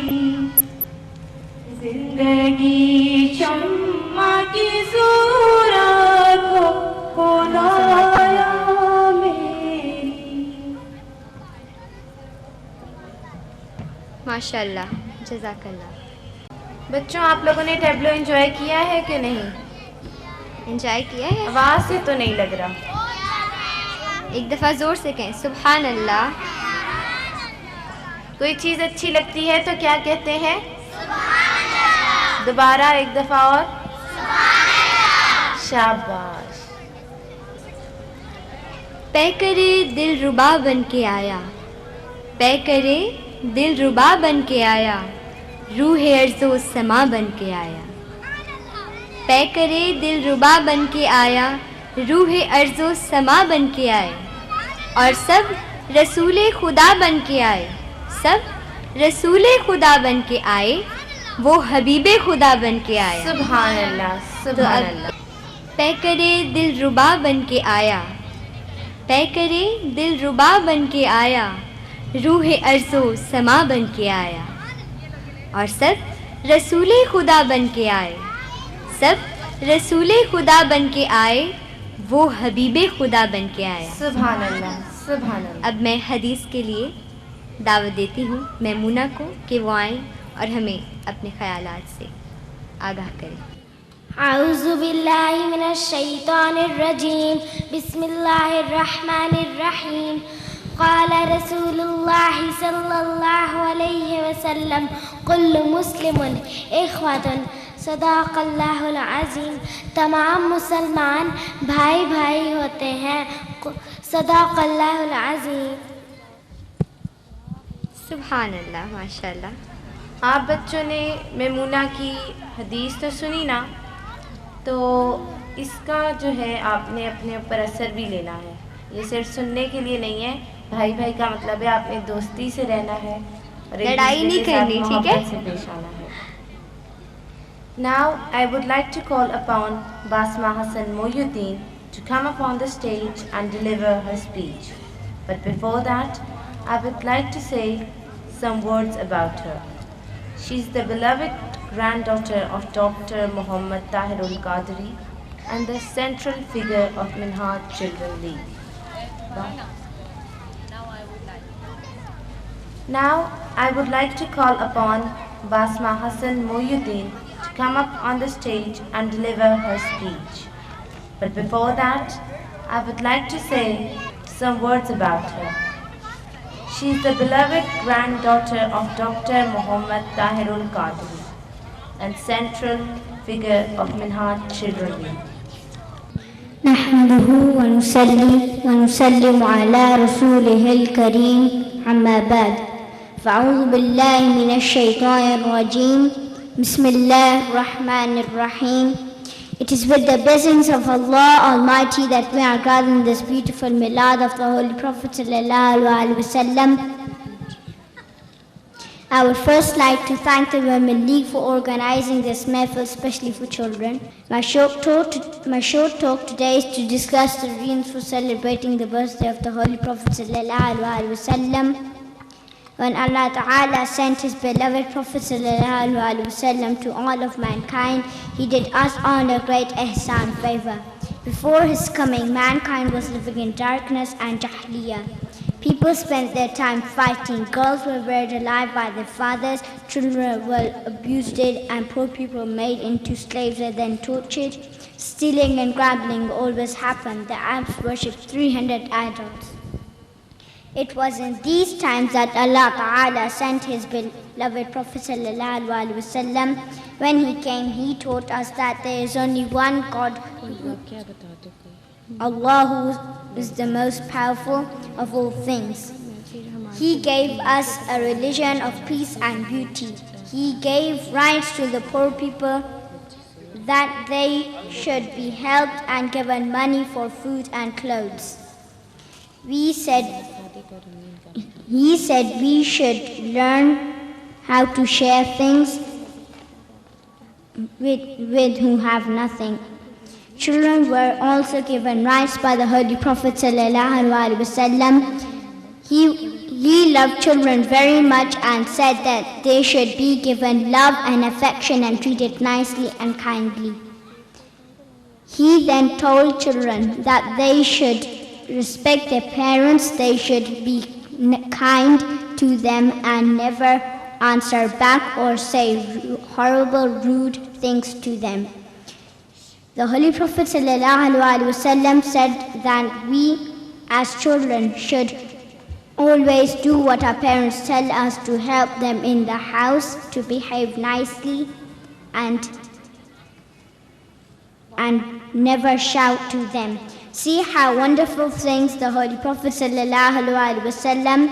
زندگی شمع کی صورت ہو خدایا میری۔ ماشاء اللہ، جزاک اللہ۔ بچوں، آپ لوگوں نے ٹیبلو انجوائے کیا ہے کہ نہیں؟ انجوائے کیا ہے؟ آواز سے تو نہیں لگ رہا۔ ایک دفعہ زور سے کہیں سبحان اللہ۔ کوئی چیز اچھی لگتی ہے تو کیا کہتے ہیں؟ دوبارہ ایک دفعہ اور۔ شاباش۔ پے کرے دل ربا بن کے آیا، پے کرے دل ربا بن کے آیا، روح ارض و سما بن کے آیا۔ پے کرے دل ربا بن کے آیا، روح ارض و سما بن کے آئے، اور سب رسول خدا بن کے آئے، سب رسول خدا بن کے آئے، وہ حبیب خدا بن کے آیا۔ سبحان اللہ، سبحان اللہ۔ پے کرے دل ربا بن کے آیا، پے کرے دل ربا بن کے آیا، روح ارض و سما بن کے آیا، اور سب رسول خدا بن کے آئے، سب رسول خدا بن کے آئے، وہ حبیب خدا بن کے آیا۔ سبحان اللہ، سبحان اللہ۔ اب میں حدیث کے لیے دعوت دیتی ہوں میمونہ کو کہ وہ آئیں اور ہمیں اپنے خیالات سے آگاہ کریں۔ اعوذ باللہ من الشیطان الرجیم، بسم اللہ الرحمن الرحیم۔ قال رسول اللہ صلی اللہ علیہ وسلم کل مسلم اخوۃ، صدق اللہ العظیم۔ تمام مسلمان بھائی بھائی ہوتے ہیں، صدق اللہ العظیم۔ سبحان اللہ، ماشاء اللہ۔ آپ بچوں نے میمونہ کی حدیث تو سنی نا، تو اس کا جو ہے آپ نے اپنے اوپر اثر بھی لینا ہے۔ یہ صرف سننے کے لیے نہیں ہے، بھائی بھائی کا مطلب ہے آپ نے دوستی سے رہنا ہے اور ایک لڑائی دوسرے نہیں کے ساتھ کرنی، ٹھیک ہے؟ محبت سے پیش آنا ہے۔ Now I would like to call upon Basma Hassan Mohyuddin to come upon the stage and deliver her speech. But before that, I would like to say some words about her. She is the beloved granddaughter of Dr. Muhammad Tahirul Qadri and the central figure of Minhaj Children League. Now I would like to call upon Basma Hassan Mohyuddin to come up on the stage and deliver her speech. But before that, I would like to say some words about her. She is the beloved granddaughter of Dr. Muhammad Tahirul Qadri and central figure of Minhaj Children League. نحمده ونصلي ونسلم على رسوله الكريم أما بعد فأعوذ بالله من الشيطان الرجيم بسم الله الرحمن الرحيم. It is with the blessings of Allah Almighty that we are gathered in this beautiful milad of the Holy Prophet sallallahu alaihi wasallam. I would first like to thank the Women League for organizing this mehfil especially for children. My short talk today is to discuss the reasons for celebrating the birthday of the Holy Prophet sallallahu alaihi wasallam. When Allah Ta'ala sent His beloved Prophet sallallahu alaihi wasallam to all of mankind, He did us all a great ihsan favor. Before His coming, mankind was living in darkness and jahiliyyah. People spent their time fighting. Girls were buried alive by their fathers. Children were abused, and poor people made into slaves and then tortured. Stealing and gambling always happened. The Arabs worshipped 300 idols. It was in these times that Allah Ta'ala sent His beloved Prophet sallallahu alaihi wasallam. When he came, he taught us that there is only one God, Allah, who is the most powerful of all things. He gave us a religion of peace and beauty. He gave rights to the poor people, that they should be helped and given money for food and clothes. He said we should learn how to share things with who have nothing. children were also given rights by the Holy Prophet ﷺ. He loved children very much and said that they should be given love and affection and treated nicely and kindly. He then told children that they should respect their parents, they should be kind to them and never answer back or say horrible, rude things to them. The Holy Prophet ﷺ said that we as children should always do what our parents tell us, to help them in the house, to behave nicely and never shout to them. See how wonderful things the Holy Prophet ﷺ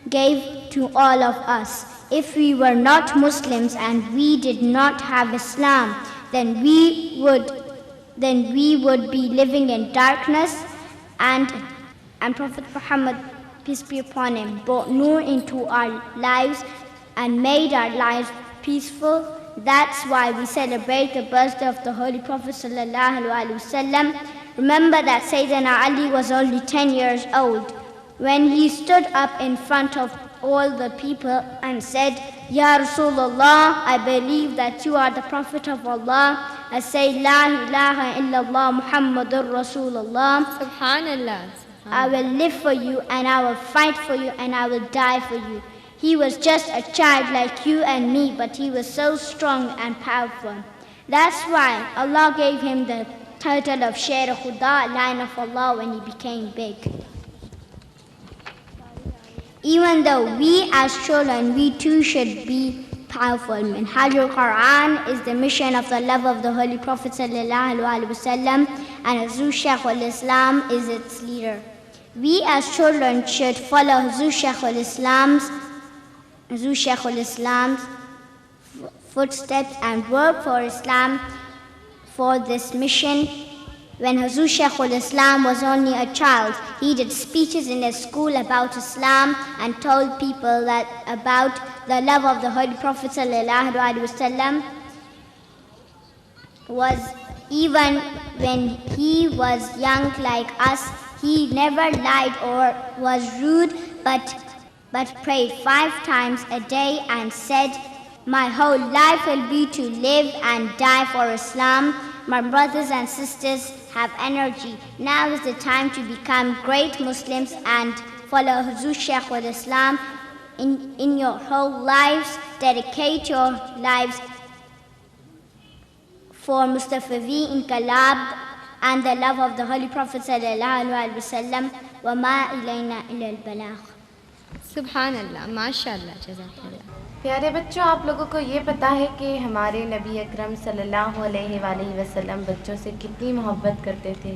gave to all of us. If we were not Muslims and we did not have Islam, then we would be living in darkness, and Prophet Muhammad, peace be upon him, brought nur into our lives and made our lives peaceful. That's why we celebrate the birthday of the Holy Prophet ﷺ. Remember that Sayyidina Ali was only 10 years old when he stood up in front of all the people and said, Ya Rasulullah, I believe that you are the Prophet of Allah. I say, La ilaha illallah Muhammadur Rasulullah. Subhanallah. I will live for you and I will fight for you and I will die for you. He was just a child like you and me, but he was so strong and powerful. That's why Allah gave him the title of Sher Khuda, Lion of Allah, when he became big. Even though we as children, we too should be powerful. Minhajul Quran is the mission of the love of the Holy Prophet ﷺ, and Huzur Shaykh al-Islam is its leader. We as children should follow Huzur Shaykh al-Islam's footsteps and work for Islam for this mission. When Huzur Shaykh al-Islam was only a child, he did speeches in his school about Islam and told people that about the love of the Holy Prophet ﷺ. Even when he was young like us, he never lied or was rude, but prayed 5 times a day and said, my whole life will be to live and die for Islam. My brothers and sisters, have energy. Now is the time to become great Muslims and follow Huzur Shaykh al-Islam in your whole lives. Dedicate your lives for Mustafavi Inqilab and the love of the Holy Prophet ﷺ. وَمَا إِلَيْنَا إِلَّا الْبَلَاغُ. Subhanallah, MashaAllah, Jazakallah. پیارے بچوں، آپ لوگوں کو یہ پتہ ہے کہ ہمارے نبی اکرم صلی اللہ علیہ وآلہ وسلم بچوں سے کتنی محبت کرتے تھے.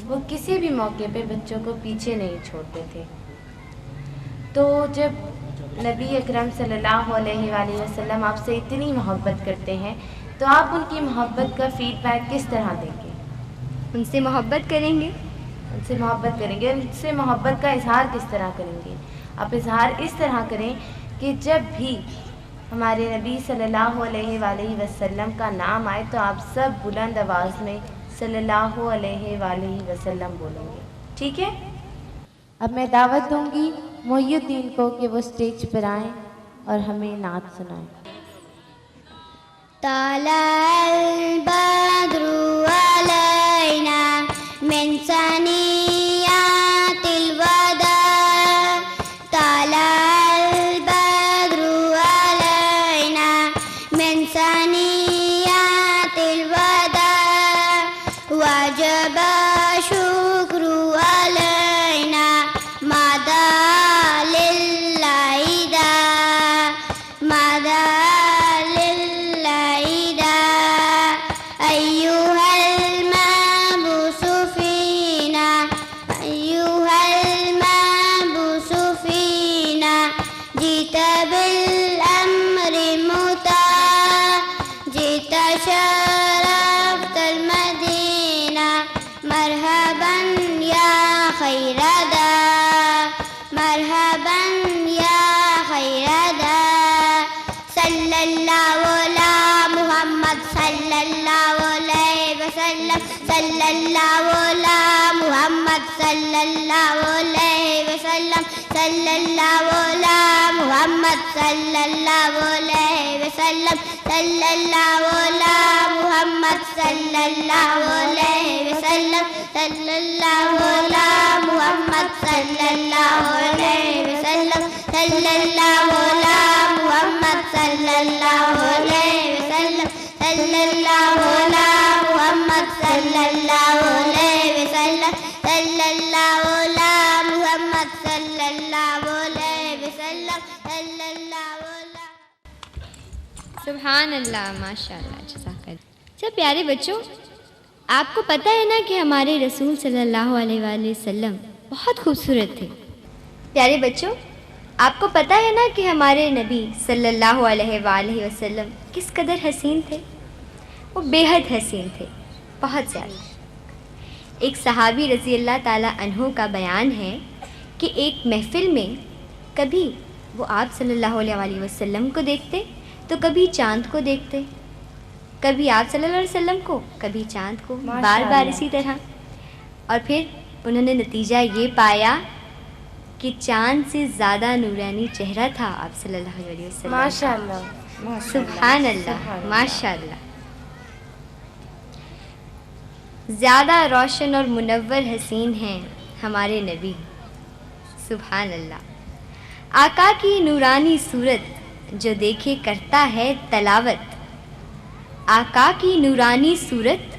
وہ کسی بھی موقع پہ بچوں کو پیچھے نہیں چھوڑتے تھے. تو جب نبی اکرم صلی اللہ علیہ وآلہ وسلم آپ سے اتنی محبت کرتے ہیں تو آپ ان کی محبت کا فیڈ بیک کس طرح دیں گے؟ ان سے محبت کریں گے. ان سے محبت کریں گے. ان سے محبت کا اظہار کس طرح کریں گے؟ آپ اظہار اس طرح کریں کہ جب بھی ہمارے نبی صلی اللہ علیہ وآلہ وسلم کا نام آئے تو آپ سب بلند آواز میں صلی اللہ علیہ وآلہ وسلم بولیں گے. ٹھیک ہے؟ اب میں دعوت دوں گی محی الدین کو کہ وہ اسٹیج پر آئیں اور ہمیں نعت سنائیں. طلع البدر علينا من ثنيات الوداع طلع البدر علينا من ثنيات الوداع وجب الشكر علينا مدى لله دا مدى شرفت المدينة مرحبا يا خير دا مرحبا يا خير دا صلى الله على محمد صلى الله عليه وسلم محمد صلی اللہ علیہ وسلم صلی اللہ علی محمد صلی اللہ علیہ وسلم صلی اللہ علی محمد صلی اللہ علیہ وسلم صلی اللہ علی محمد صلی اللہ علیہ وسلم صلی اللہ علی محمد صلی اللہ علیہ وسلم صلی اللہ علی محمد صلی اللہ علیہ وسلم صلی اللہ علیہ. سبحان اللہ، ماشاء اللہ، جزاک اللہ. اچھا پیارے بچوں، آپ کو پتہ ہے نا کہ ہمارے رسول صلی اللہ علیہ وآلہ وسلم بہت خوبصورت تھے. پیارے بچوں، آپ کو پتہ ہے نا کہ ہمارے نبی صلی اللہ علیہ وآلہ وسلم کس قدر حسین تھے. وہ بے حد حسین تھے، بہت زیادہ. ایک صحابی رضی اللہ تعالیٰ عنہ کا بیان ہے کہ ایک محفل میں کبھی وہ آپ صلی اللہ علیہ وسلم کو دیکھتے تو کبھی چاند کو دیکھتے، کبھی آپ صلی اللہ علیہ وسلم کو، کبھی چاند کو، بار بار اسی طرح. اور پھر انہوں نے نتیجہ یہ پایا کہ چاند سے زیادہ نورانی چہرہ تھا آپ صلی اللہ علیہ وسلم. ماشاء اللہ. سبحان اللہ، ماشاء اللہ. زیادہ روشن اور منور حسین ہیں ہمارے نبی. سبحان اللہ. آقا کی نورانی صورت جو دیکھے کرتا ہے تلاوت. آقا کی نورانی صورت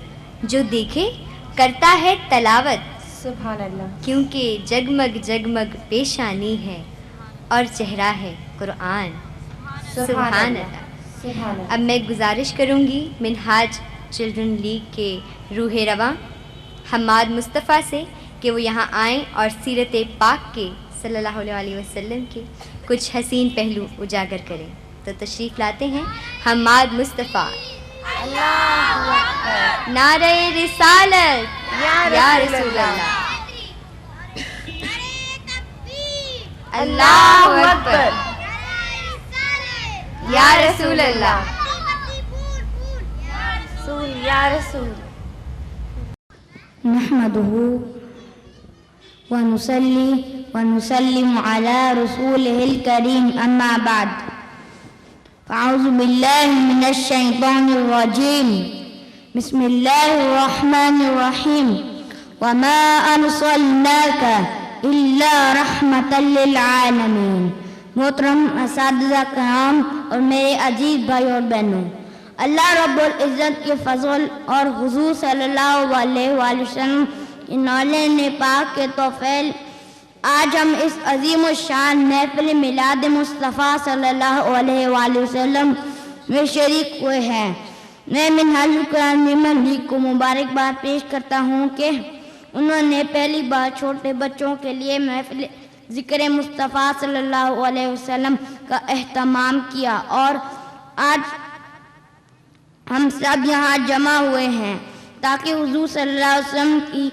جو دیکھے کرتا ہے تلاوت. سبحان اللہ. کیونکہ جگمگ جگمگ پیشانی ہے اور چہرہ ہے قرآن. سبحان اللہ. سبحان اللہ. اب میں گزارش کروں گی منہاج چلڈرن لیگ کے روح رواں حماد مصطفیٰ سے کہ وہ یہاں آئیں اور سیرت پاک کے صلی اللہ علیہ وسلم کے کچھ حسین پہلو اجاگر کریں. تو تشریف لاتے ہیں حماد مصطفیٰ. نعرہ رسالت یا رسول اللہ. اللہ اکبر یا رسول اللہ. یا رسول. نحمده ونصلي ونسلم على رسوله الكريم أما بعد فأعوذ بالله من الشيطان الرجيم بسم الله الرحمن الرحيم وما أرسلناك إلا رحمة للعالمين. محترم اساتذہ کرام اور میرے عزیز بھائی اور بہنوں، اللہ رب العزت کے فضل اور حضور صلی اللہ علیہ وآلہ وسلم کی نالین پاک کے توفیل آج ہم اس عظیم الشان محفل میلاد مصطفیٰ صلی اللہ علیہ وآلہ وسلم میں شریک ہوئے ہیں. میں منہاج القرآن ویمن لیگ کو مبارکباد پیش کرتا ہوں کہ انہوں نے پہلی بار چھوٹے بچوں کے لیے محفل ذکر مصطفیٰ صلی اللہ علیہ وسلم کا اہتمام کیا اور آج ہم سب یہاں جمع ہوئے ہیں تاکہ حضور صلی اللہ علیہ وسلم کی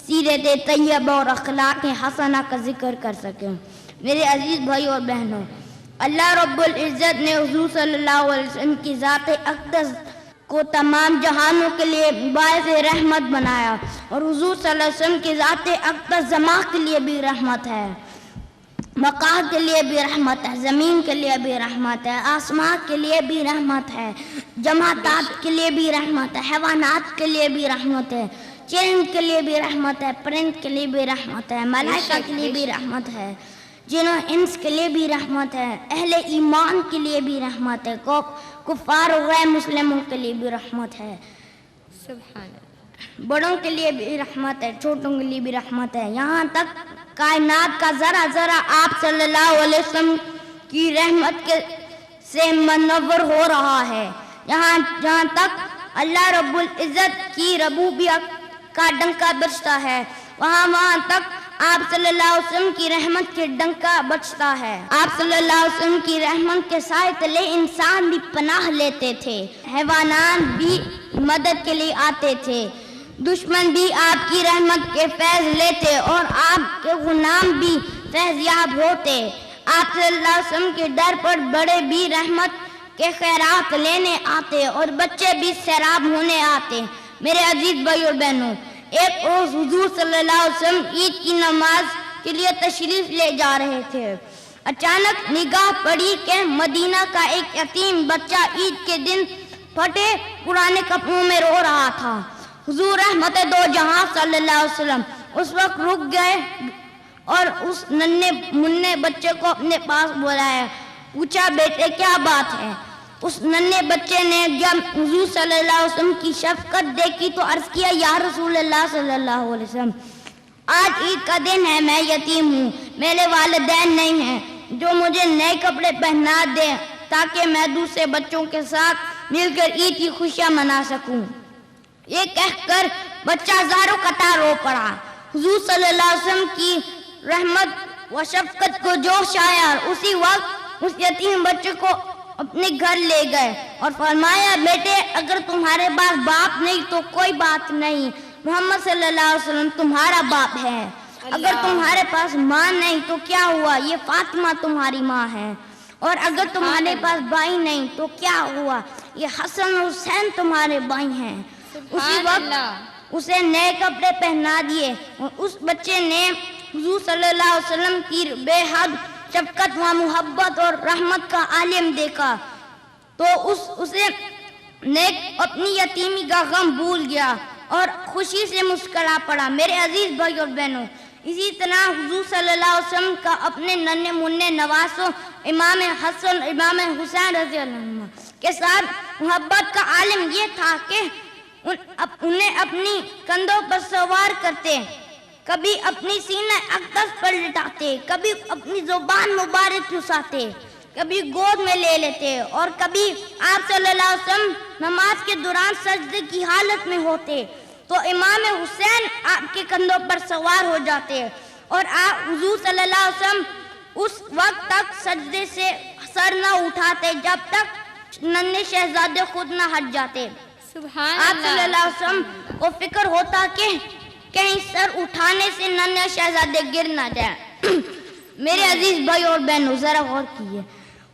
سیرت طیبہ اور اخلاق حسنہ کا ذکر کر سکیں. میرے عزیز بھائی اور بہنوں، اللہ رب العزت نے حضور صلی اللہ علیہ وسلم کی ذات اقدس کو تمام جہانوں کے لیے باعث رحمت بنایا اور حضور صلی اللہ علیہ وسلم کی ذات اقدس زماں کے لیے بھی رحمت ہے، مقام کے لیے بھی رحمت ہے، زمین کے لیے بھی رحمت ہے، آسمان کے لیے بھی رحمت ہے، جماعتات کے لیے بھی رحمت ہے، حیوانات کے لیے بھی رحمت ہے، چرند کے لیے بھی رحمت ہے، پرند کے لیے بھی رحمت ہے، ملائکہ کے لیے بھی رحمت ہے، جن و انس کے لیے بھی رحمت ہے، اہل ایمان کے لیے بھی رحمت ہے، کفار و غیر مسلموں کے لیے بھی رحمت ہے. سبحان اللہ. بڑوں کے لیے بھی رحمت ہے، چھوٹوں کے لیے بھی رحمت ہے. یہاں تک کائنات کا ذرا ذرا آپ صلی اللہ علیہ وسلم کی رحمت سے منور ہو رہا ہے. جہاں تک اللہ رب العزت کی ربوبیت کا ڈنکا بجتا ہے وہاں تک آپ صلی اللہ علیہ وسلم کی رحمت کے ڈنکا بجتا ہے. آپ صلی اللہ علیہ وسلم کی رحمت کے سائے تلے انسان بھی پناہ لیتے تھے، حیوانات بھی مدد کے لیے آتے تھے، دشمن بھی آپ کی رحمت کے فیض لیتے اور آپ کے غلام بھی فیض یاب ہوتے. آپ صلی اللہ علیہ وسلم کے در پر بڑے بھی رحمت کے خیرات لینے آتے اور بچے بھی سیراب ہونے آتے. میرے عزیز بھائی اور بہنوں، ایک روز حضور صلی اللہ علیہ وسلم عید کی نماز کے لیے تشریف لے جا رہے تھے. اچانک نگاہ پڑی کہ مدینہ کا ایک یتیم بچہ عید کے دن پھٹے پرانے کپڑوں میں رو رہا تھا۔ حضور رحمت دو جہاں صلی اللہ علیہ وسلم اس وقت رک گئے اور اس ننھے منھے بچے کو اپنے پاس بلایا، پوچھا بیٹے کیا بات ہے؟ اس ننھے بچے نے جب حضور صلی اللہ علیہ وسلم کی شفقت دیکھی تو عرض کیا یا رسول اللہ صلی اللہ علیہ وسلم، آج عید کا دن ہے، میں یتیم ہوں، میرے والدین نہیں ہیں جو مجھے نئے کپڑے پہنا دیں تاکہ میں دوسرے بچوں کے ساتھ مل کر عید کی خوشیاں منا سکوں۔ یہ کہہ کر بچہ زاروں قطار رو پڑا۔ حضور صلی اللہ علیہ وسلم کی رحمت و شفقت کو جوش آیا اور اسی وقت اس یتیم بچے کو اپنے گھر لے گئے اور فرمایا بیٹے اگر تمہارے پاس باپ نہیں تو کوئی بات نہیں، محمد صلی اللہ علیہ وسلم تمہارا باپ ہے۔ اگر تمہارے پاس ماں نہیں تو کیا ہوا، یہ فاطمہ تمہاری ماں ہے۔ اور اگر تمہارے پاس بھائی نہیں تو کیا ہوا، یہ حسن اور حسین تمہارے بھائی ہیں۔ اسی وقت اسے نئے کپڑے پہنا دیے اور اس بچے نے حضور صلی اللہ علیہ وسلم کی بے حد شفقت و محبت اور رحمت کا عالم دیکھا تو اسے نے اپنی یتیمی کا غم بھول گیا اور خوشی سے مسکرا پڑا۔ میرے عزیز بھائی اور بہنوں، اسی طرح حضور صلی اللہ علیہ وسلم کا اپنے ننھے منھے نواسوں امام حسن امام حسین رضی اللہ عنہ کے ساتھ محبت کا عالم یہ تھا کہ انہیں اپنی کندھوں پر سوار کرتے، کبھی اپنی سینہ اقدس پر لٹاتے، کبھی اپنی زبان مبارک چوساتے، کبھی گود میں لے لیتے اور کبھی آپ صلی اللہ علیہ وسلم نماز کے دوران سجدے کی حالت میں ہوتے تو امام حسین آپ کے کندھوں پر سوار ہو جاتے اور آپ حضور صلی اللہ علیہ وسلم اس وقت تک سجدے سے سر نہ اٹھاتے جب تک ننھے شہزادے خود نہ ہٹ جاتے۔ آپ صلی اللہ علیہ وسلم کو فکر ہوتا کہ کہیں سر اٹھانے سے ننھے شہزادے گر نہ جائیں۔ میرے عزیز بھائی اور بہنوں ذرا غور کیجیے،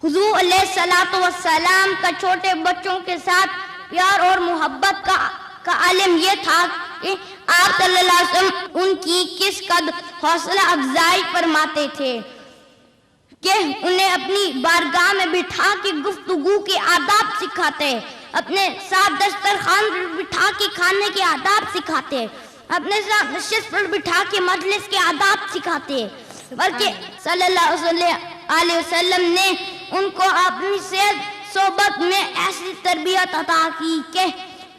حضور علیہ الصلوۃ والسلام کا چھوٹے بچوں کے ساتھ پیار اور محبت کا عالم یہ تھا کہ آپ صلی اللہ علیہ وسلم ان کی کس قدر حوصلہ افزائی فرماتے تھے کہ انہیں اپنی بارگاہ میں بٹھا کے گفتگو کے آداب سکھاتے، اپنے ساتھ دسترخوان پر بٹھا کے کھانے کے آداب سکھاتے، اپنے ساتھ نشست پر بٹھا کے مجلس کے آداب سکھاتے، بلکہ صلی اللہ علیہ وسلم نے ان کو اپنی صحبت میں ایسی تربیت عطا کی کہ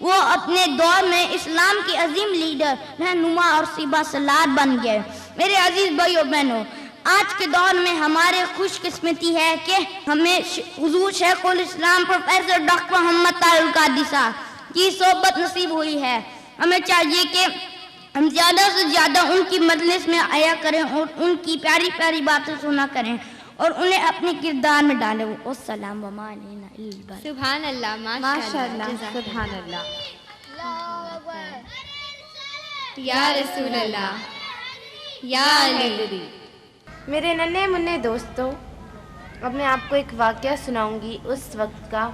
وہ اپنے دور میں اسلام کے عظیم لیڈر، رہنما اور سیبہ سالار بن گئے۔ میرے عزیز بھائی اور بہنوں، آج کے دور میں ہمارے خوش قسمتی ہے کہ ہمیں حضور شیخ الاسلام پروفیسر ڈاکٹر محمد طاہر القادری صاحب کی صحبت نصیب ہوئی ہے۔ ہمیں چاہیے کہ ہم زیادہ سے زیادہ ان کی مجلس میں آیا کریں اور ان کی پیاری پیاری باتیں سنا کریں اور انہیں اپنے کردار میں ڈالیں۔ والسلام وما علینا الا البلاغ۔ سبحان اللہ، ماشاء اللہ، سبحان اللہ۔ یا رسول اللہ، یا علی۔ میرے ننھے منھے دوستوں، اب میں آپ کو ایک واقعہ سناؤں گی اس وقت کا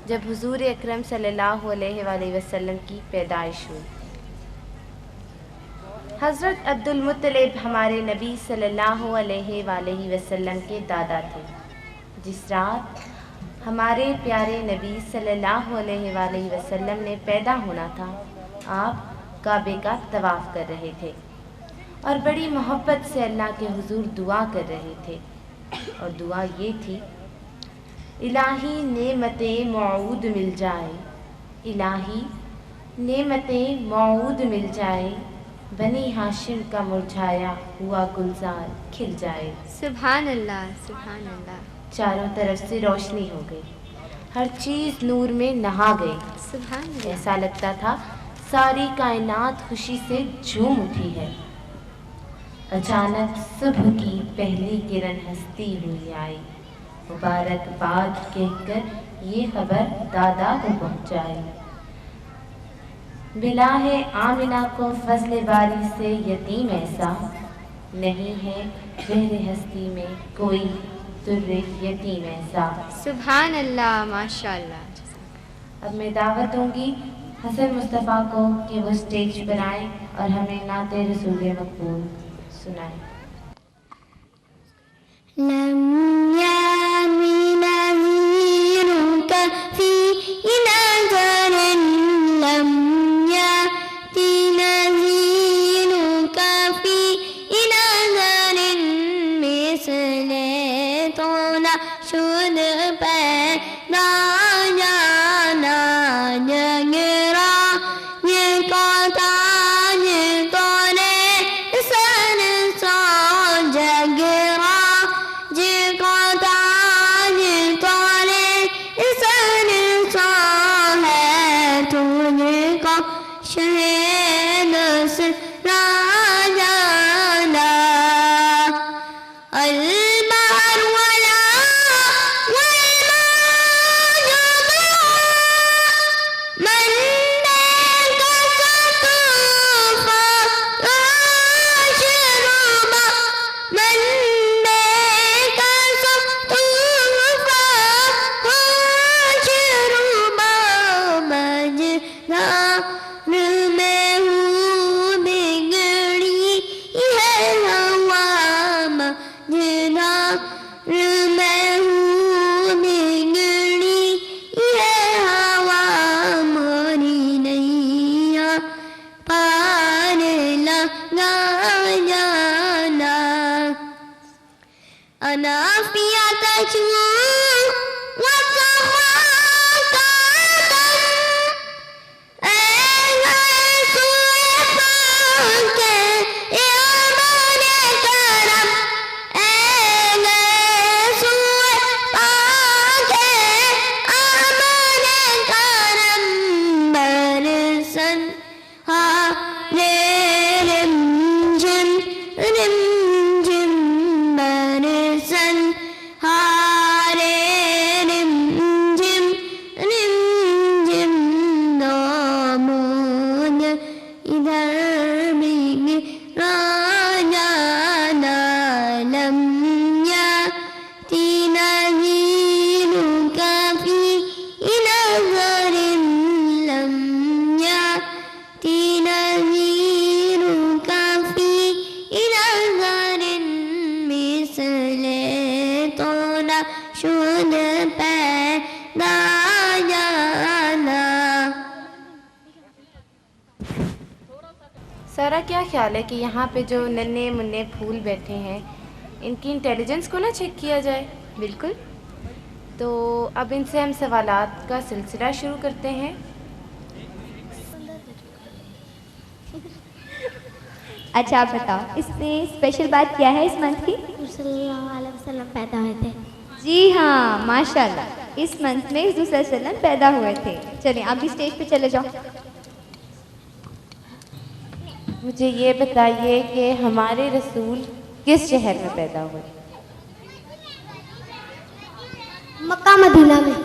جب حضور اکرم صلی اللہ علیہ وآلہ وسلم کی پیدائش ہوئی۔ حضرت عبد المطلب ہمارے نبی صلی اللہ علیہ وآلہ وسلم کے دادا تھے۔ جس رات ہمارے پیارے نبی صلی اللہ علیہ وآلہ وسلم نے پیدا ہونا تھا، آپ کعبے کا طواف کر رہے تھے اور بڑی محبت سے اللہ کے حضور دعا کر رہے تھے، اور دعا یہ تھی، الہی نعمتیں موعود مل جائے، الہی نعمتیں موعود مل جائے، بنی ہاشم کا مرجھایا ہوا گلزار کھل جائے۔ سبحان اللہ، سبحان اللہ۔ چاروں طرف سے روشنی ہو گئی، ہر چیز نور میں نہا گئی، سبحان اللہ۔ ایسا لگتا تھا ساری کائنات خوشی سے جھوم اٹھی ہے۔ اچانک صبح کی پہلی کرن ہستی ہوئی آئی، مبارکباد کہہ کر یہ خبر دادا کو پہنچائی، ملا ہے آمنہ کو فضل باری سے یتیم ایسا، نہیں ہے بحر ہستی میں کوئی در یتیم ایسا۔ سبحان اللہ، ماشاء اللہ۔ اب میں دعوت دوں گی حسن مصطفیٰ کو کہ وہ اسٹیج پر آئیں اور ہمیں نعت رسول مقبول سنائیں۔ لم يأتي نذيرك في نذر لم يأتي نذيرك في نذر مثل طول شد پیدا جانا جگرا یہ کتاج تونے سن سو جگرا یہ کتاج تونے سن سو ہے تجھ کو شہید سرا جانا البحر ولا والموج من ذاك سطوفا وشربا من ذاك سطوفا وشربا مجدار میں ہوں بگڑی ہے ہوا مجدار میں ہوں بگڑی ہے ہوا موری نیا پار لگا جانا انا فیا تشمو شد پیدا جانا. سارا کیا خیال ہے کہ یہاں پہ جو ننھے منھے پھول بیٹھے ہیں ان کی انٹیلیجنس کو نہ چیک کیا جائے؟ بالکل. تو اب ان سے ہم سوالات کا سلسلہ شروع کرتے ہیں. اچھا آپ بتاؤ اس میں اسپیشل بات کیا ہے اس منتھ کی؟ صلی اللہ علیہ وسلم پیدا ہوئے تھے. جی ہاں ماشاءاللہ اس منتھ میں حضور صلی اللہ علیہ وسلم پیدا ہوئے تھے. چلیں آپ بھی اسٹیج پہ چلے جاؤ. مجھے یہ بتائیے کہ ہمارے رسول کس شہر میں پیدا ہوئے؟ مکہ مدینہ میں.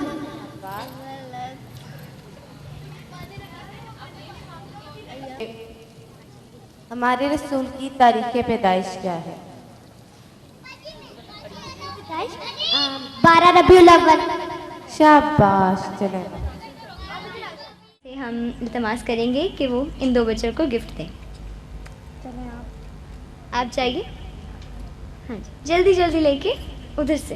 ہمارے رسول کی تاریخ پیدائش کیا ہے؟ 12 ربیع الاول. شاباش. چلیں ہم التماس کریں گے کہ وہ ان دو بچوں کو گفٹ دیں. آپ چاہیے؟ ہاں جی جلدی جلدی لے کے ادھر سے.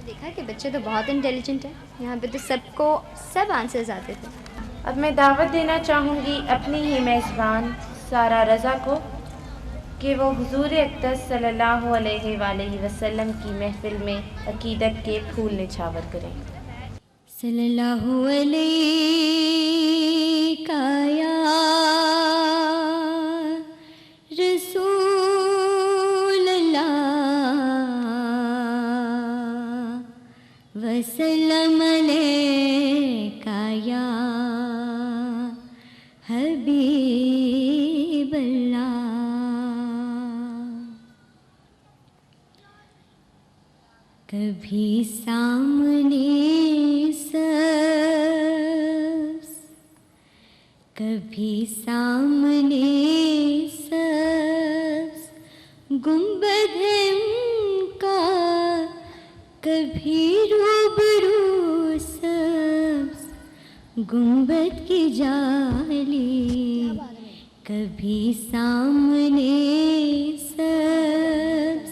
دیکھا کہ بچے تو بہت انٹیلیجنٹ ہیں. یہاں پہ تو سب کو سب آنسرز آتے تھے. اب میں دعوت دینا چاہوں گی اپنی ہی میزبان سارا رضا کو کہ وہ حضور اقدس صلی اللہ علیہ وآلہ وسلم کی محفل میں عقیدت کے پھول نچھاور کریں. صلی اللہ علیہ یا رسول اللہ وسلم علیکہ یا حبیب اللہ. کبھی سامنے سبز کبھی سامنے سبز گنبد ہے ان کبھی روبرو سبز گنبد کی جالی، کبھی سامنے سبز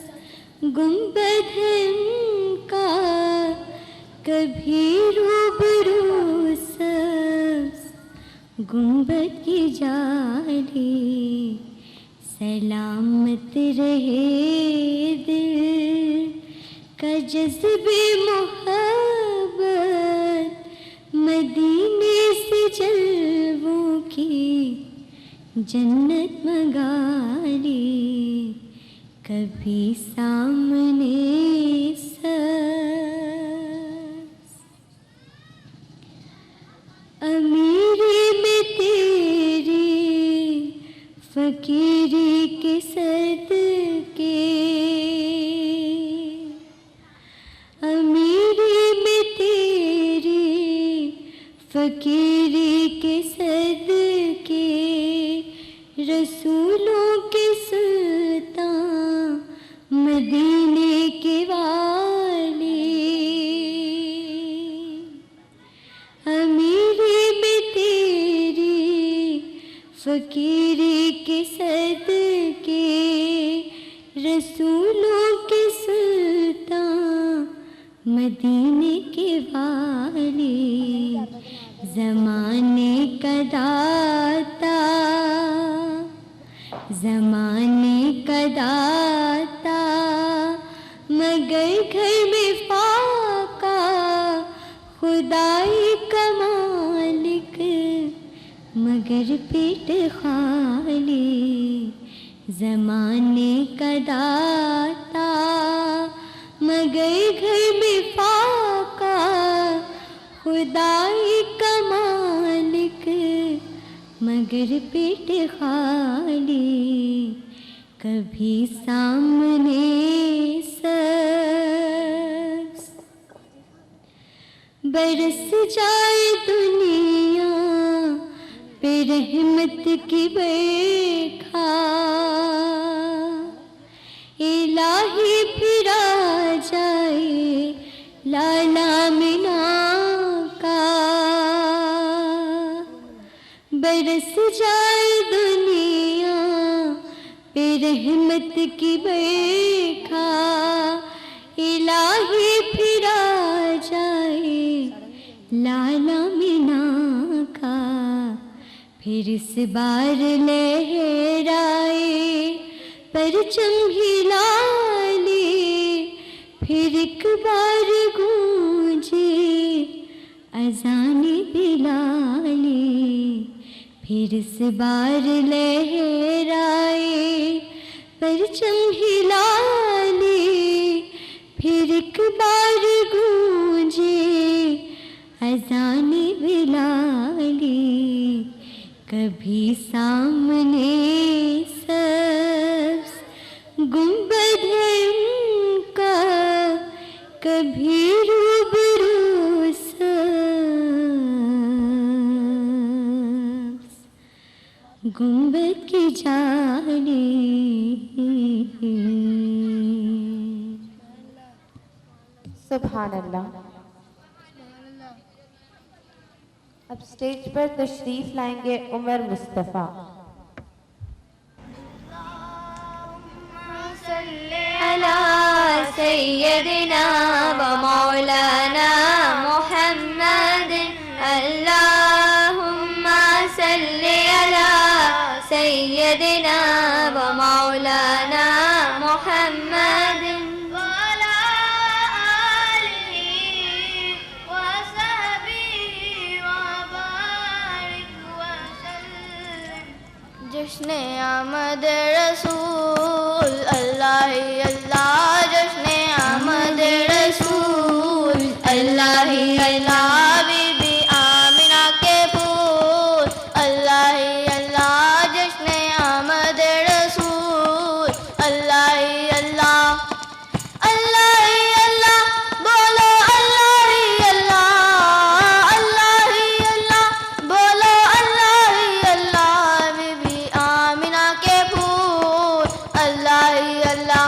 گنبد ہے ان کا، کبھی روبرو سبز گنبد کی جالی، سلامت رہے دل کا جذب محبت، مدینے سے جلووں کی جنت مگالی، کبھی سامنے سبز امیری میں تیری فقیری کے صدقے، امیری میں تیری فقیری کے صدقے، رسولوں کے سلطان مدینے کے والی، امیری میں تیری فقیری کے صدقے، رسولوں کے سلطان مدینے کے والی، زمانے کا داتا، زمانے کا داتا، مگر گھر میں فاقہ خدائی کا مالک، مگر پیٹ خالی، زمانے کا داتا، مگر گھر میں فاقہ خدائی کا مالک، مگر پیٹ خالی، کبھی سامنے سبز برس جائے دنیا پہ رحمت کی برکھا، الہی پھرا جائے لالا منا کا، برس جائے دنیا پہ رحمت کی برکھا، الہی پھرا جائے لالا منا کا، پھر اس بار لہرائے پرچم ہلالی، پھر ایک بار گونجے اذان بلالی، پھر اس بار لہرائے پرچم ہلالی، پھر ایک بار گونجے اذان بلالی، کبھی سامنے سبز گنبد ہے ان کا، کبھی روبرو سبز گنبد کی جالی۔ سبحان اللہ۔ اب سٹیج پر تشریف لائیں گے عمر مصطفیٰ۔ علی سیدنا و مولانا محمد، اللہم صلی علی سیدنا و مولانا محمد، جشن آمد رسول اللہ اللہ، جشن آمد رسول اللہ اللہ، بی بی آمنہ کے پھول اللہ اللہ، جشن آمد رسول اللہ اللہ، اللہ اللہ بولو اللہ اللہ، اللہ اللہ بولو اللہ اللہ، بی بی آمنہ کے پھول اللہ اللہ،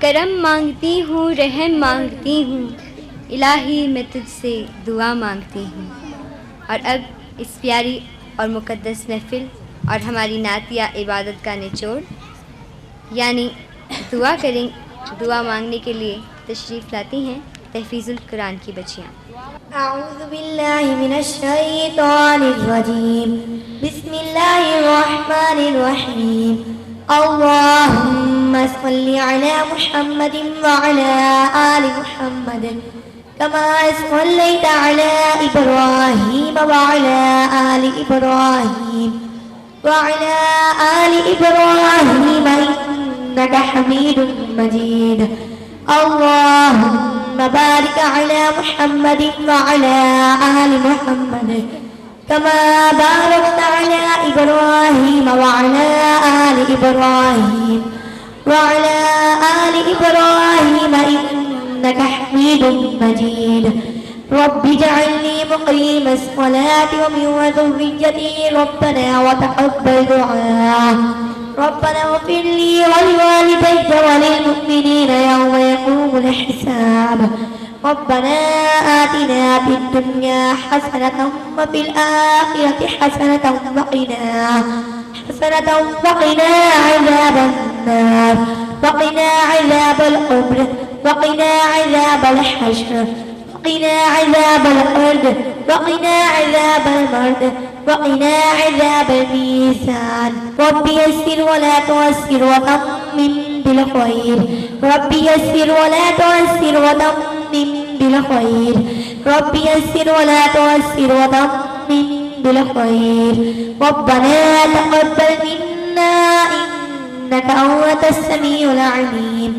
کرم مانگتی ہوں، رحم مانگتی ہوں، الہی میں تجھ سے دعا مانگتی ہوں۔ اور اب اس پیاری اور مقدس محفل اور ہماری نعتیہ عبادت کا نچوڑ یعنی دعا مانگنے کے لیے تشریف لاتی ہیں تحفیظ القرآن کی بچیاں۔ أعوذ بالله من الشيطان الرجيم بسم الله الرحمن الرحيم اللهم صل على محمد وعلى آل محمد كما صليت على إبراهيم وعلى آل إبراهيم وعلى آل إبراهيم إنك حميد مجيد اللهم بارك على محمد وعلى آل محمد كما باركت على إبراهيم وعلى آل إبراهيم وعلى آل إبراهيم إنك حميد مجيد رب اجعلني مقيم الصلاة ومن ذريتي ربنا وتقبل دعاء ربنا اغفر لي ولوالدي وللمؤمنين يوم يقوم الحساب ربنا آتنا في الدنيا حسنة وفي الآخرة حسنة وقنا عذاب النار وقنا عذاب القبر وقنا عذاب الحشر وقنا عذاب القرد وقنا عذاب المرد وقنا عذاب الميزان رب يسر ولا تعسر وتمم بالخير رب يسر ولا تعسر وتمم بالخير رب يسر ولا تعسر وتمم بالخير ربنا تقبل منا إنك أنت السميع العليم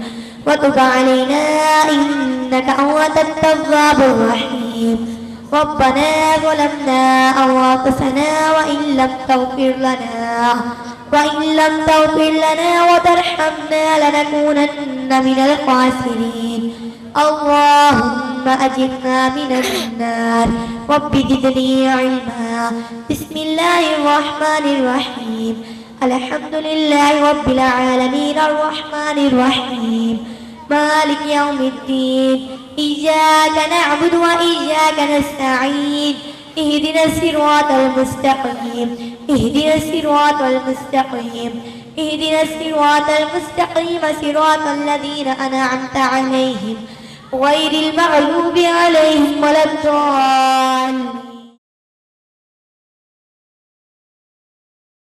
وتب علينا إنك أنت التواب الرحيم ربنا ظلمنا أنفسنا وإن لم تغفر لنا وترحمنا لنكونن من الخاسرين اللهم أجرنا من النار رب زدني علما بسم الله الرحمن الرحيم الحمد لله رب العالمين الرحمن الرحيم مالك يوم الدين إياك نعبد وإياك نستعين اهدنا الصراط المستقيم اهدنا الصراط المستقيم اهدنا الصراط المستقيم صراط الذين أنعمت عليهم غير المغلوب عليهم ولا الضالين